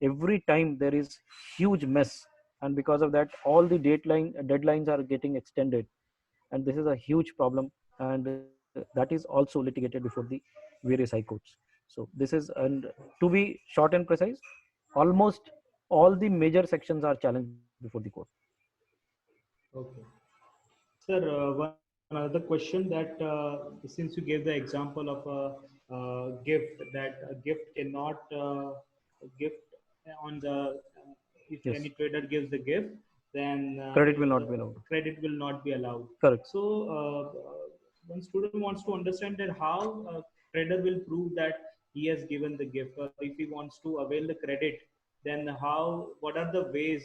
Every time there is huge mess, and because of that all the deadlines are getting extended, and this is a huge problem, and that is also litigated before the various high courts. So this is, and to be short and precise, almost all the major sections are challenged before the court. Okay. Sir, one another question that since you gave the example of a gift, that a gift cannot gift on the if Yes. any trader gives the gift, then Credit will not be allowed. Credit will not be allowed. Correct. So one student wants to understand that how a trader will prove that he has given the gift, or if he wants to avail the credit, then what are the ways?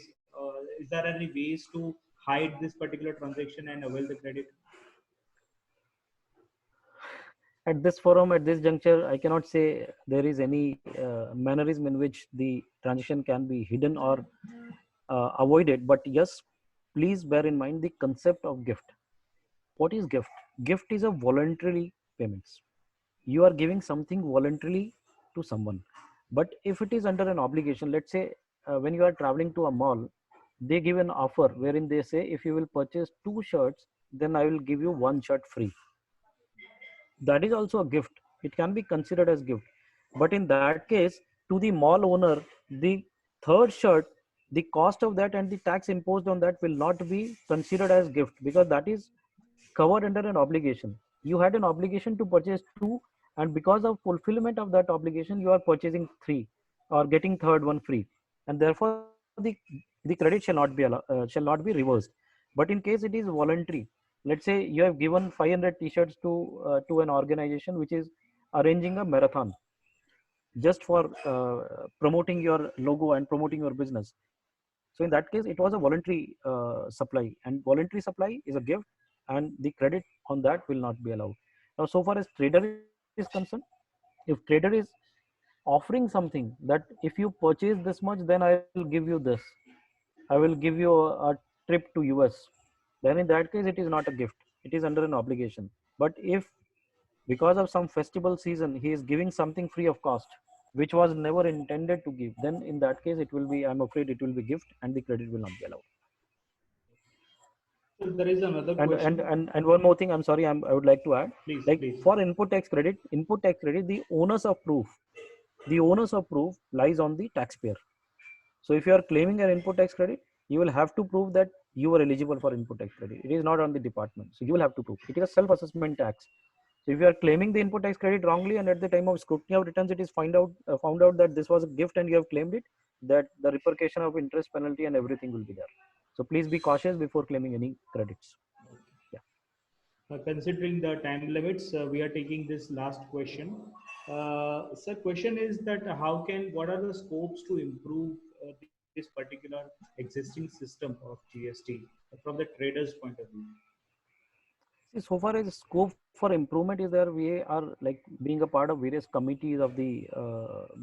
Is there any ways to hide this particular transaction and avail the credit? At this forum, at this juncture, I cannot say there is any mannerism in which the transaction can be hidden or avoided. But yes, please bear in mind the concept of gift. What is gift? Gift is a voluntary payments. You are giving something voluntarily to someone. But if it is under an obligation, let's say when you are traveling to a mall, they give an offer wherein they say, if you will purchase 2 shirts, then I will give you 1 shirt free. That is also a gift. It can be considered as gift. But in that case, to the mall owner, the third shirt, the cost of that and the tax imposed on that will not be considered as gift, because that is covered under an obligation. You had an obligation to purchase 2, and because of fulfillment of that obligation, you are purchasing 3 or getting third one free, and therefore the credit shall not be reversed. But in case it is voluntary, let's say you have given 500 t-shirts to an organization which is arranging a marathon just for promoting your logo and promoting your business. So in that case, it was a voluntary supply, and voluntary supply is a gift, and the credit on that will not be allowed. Now, so far as trader is concerned, if trader is offering something that if you purchase this much, then I will give you this, I will give you a trip to US, then in that case, it is not a gift. It is under an obligation. But if because of some festival season, he is giving something free of cost, which was never intended to give, then in that case, it will be, I'm afraid it will be gift and the credit will not be allowed. So there is another question. And one more thing, I'm sorry, I would like to add, Please, like please. for input tax credit, the onus of proof lies on the taxpayer. So if you are claiming an input tax credit, you will have to prove that you are eligible for input tax credit. It is not on the department. So you will have to prove. It is a self-assessment tax. So if you are claiming the input tax credit wrongly, and at the time of scrutiny of returns, it is found out that this was a gift and you have claimed it, that the repercussion of interest, penalty, and everything will be there. So please be cautious before claiming any credits. Considering the time limits, we are taking this last question. Sir, question is that what are the scopes to improve this particular existing system of GST from the trader's point of view? See, so far as scope for improvement is there, we are like being a part of various committees of the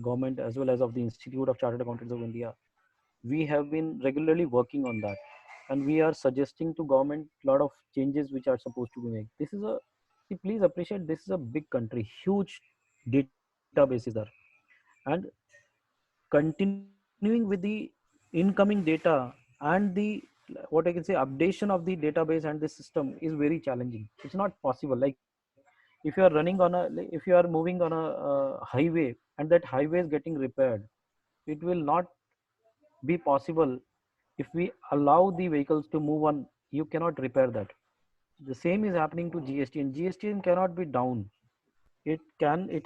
government as well as of the Institute of Chartered Accountants of India. We have been regularly working on that. and we are suggesting to government a lot of changes which are supposed to be made. This is a, see, please appreciate, this is a big country, huge databases there, and continuing with the incoming data and the, what I can say, updation of the database and the system is very challenging. It's not possible. Like if you are running on a, if you are moving on a highway and that highway is getting repaired, it will not be possible if we allow the vehicles to move on. You cannot repair that. The same is happening to GST, and GST cannot be down. It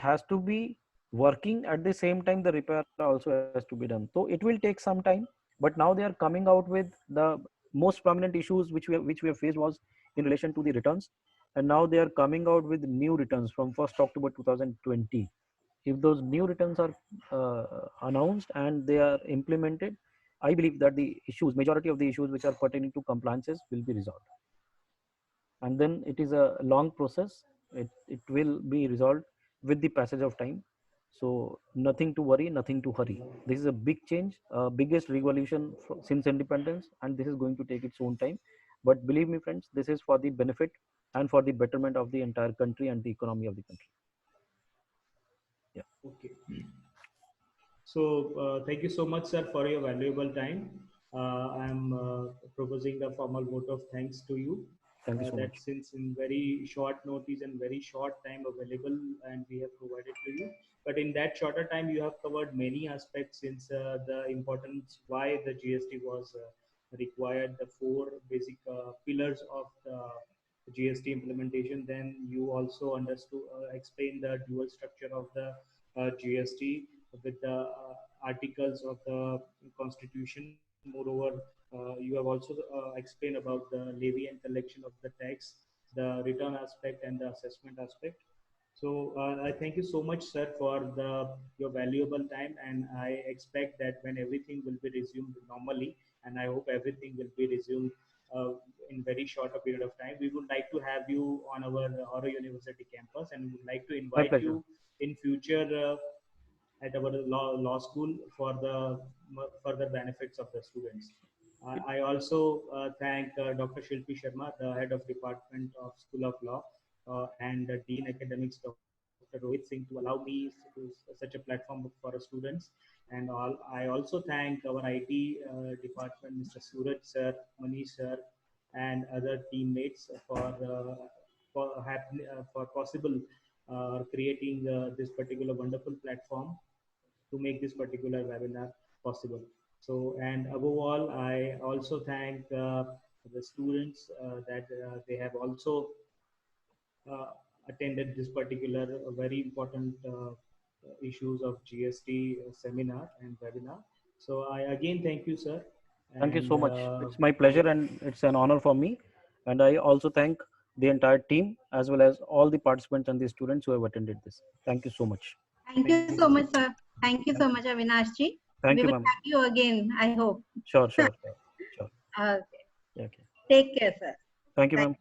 has to be working. At the same time, the repair also has to be done, so it will take some time. But now they are coming out with the most prominent issues which we have faced was in relation to the returns, and now they are coming out with new returns from 1st October 2020. If those new returns are announced and they are implemented, I believe that the issues, majority of the issues which are pertaining to compliances, will be resolved. And then it is a long process. It will be resolved with the passage of time. So nothing to worry, nothing to hurry. This is a big change, biggest revolution since independence, and this is going to take its own time. But believe me, friends, this is for the benefit and for the betterment of the entire country and the economy of the country. Yeah. Okay. So thank you so much, sir, for your valuable time. I'm proposing the formal vote of thanks to you. Thank you so That much. since in very short notice and very short time available, and we have provided to you. But in that shorter time, you have covered many aspects, since the importance why the GST was required, the four basic pillars of the GST implementation. Then you also understood, explained the dual structure of the GST with the articles of the Constitution. Moreover, you have also explained about the levy and collection of the tax, the return aspect, and the assessment aspect. So I thank you so much, sir, for your valuable time, and I expect that when everything will be resumed normally, and I hope everything will be resumed in very short a period of time, we would like to have you on our Auro University campus, and we would like to My invite pleasure. you in future at our law school for the further benefits of the students. I also thank Dr. Shilpi Sharma, the head of Department of School of Law, and Dean Academics, Dr. Rohit Singh, to allow me to such a platform for our students. And all, I also thank our IT department, Mr. Suraj sir, Manish sir, and other teammates for possible creating this particular wonderful platform to make this particular webinar possible. So, and above all, I also thank the students that they have also uh, attended this particular very important issues of GST seminar and webinar. So I again thank you, sir. Thank you And so much. It's my pleasure and it's an honor for me. And I also thank the entire team as well as all the participants and the students who have attended this. Thank you so much. Thank you so much, sir. Thank you so much, Avinash ji. Thank We you, will ma'am. have you again, I hope. Sure. Okay. Yeah, okay. Take care, sir. Thank you, Thank ma'am.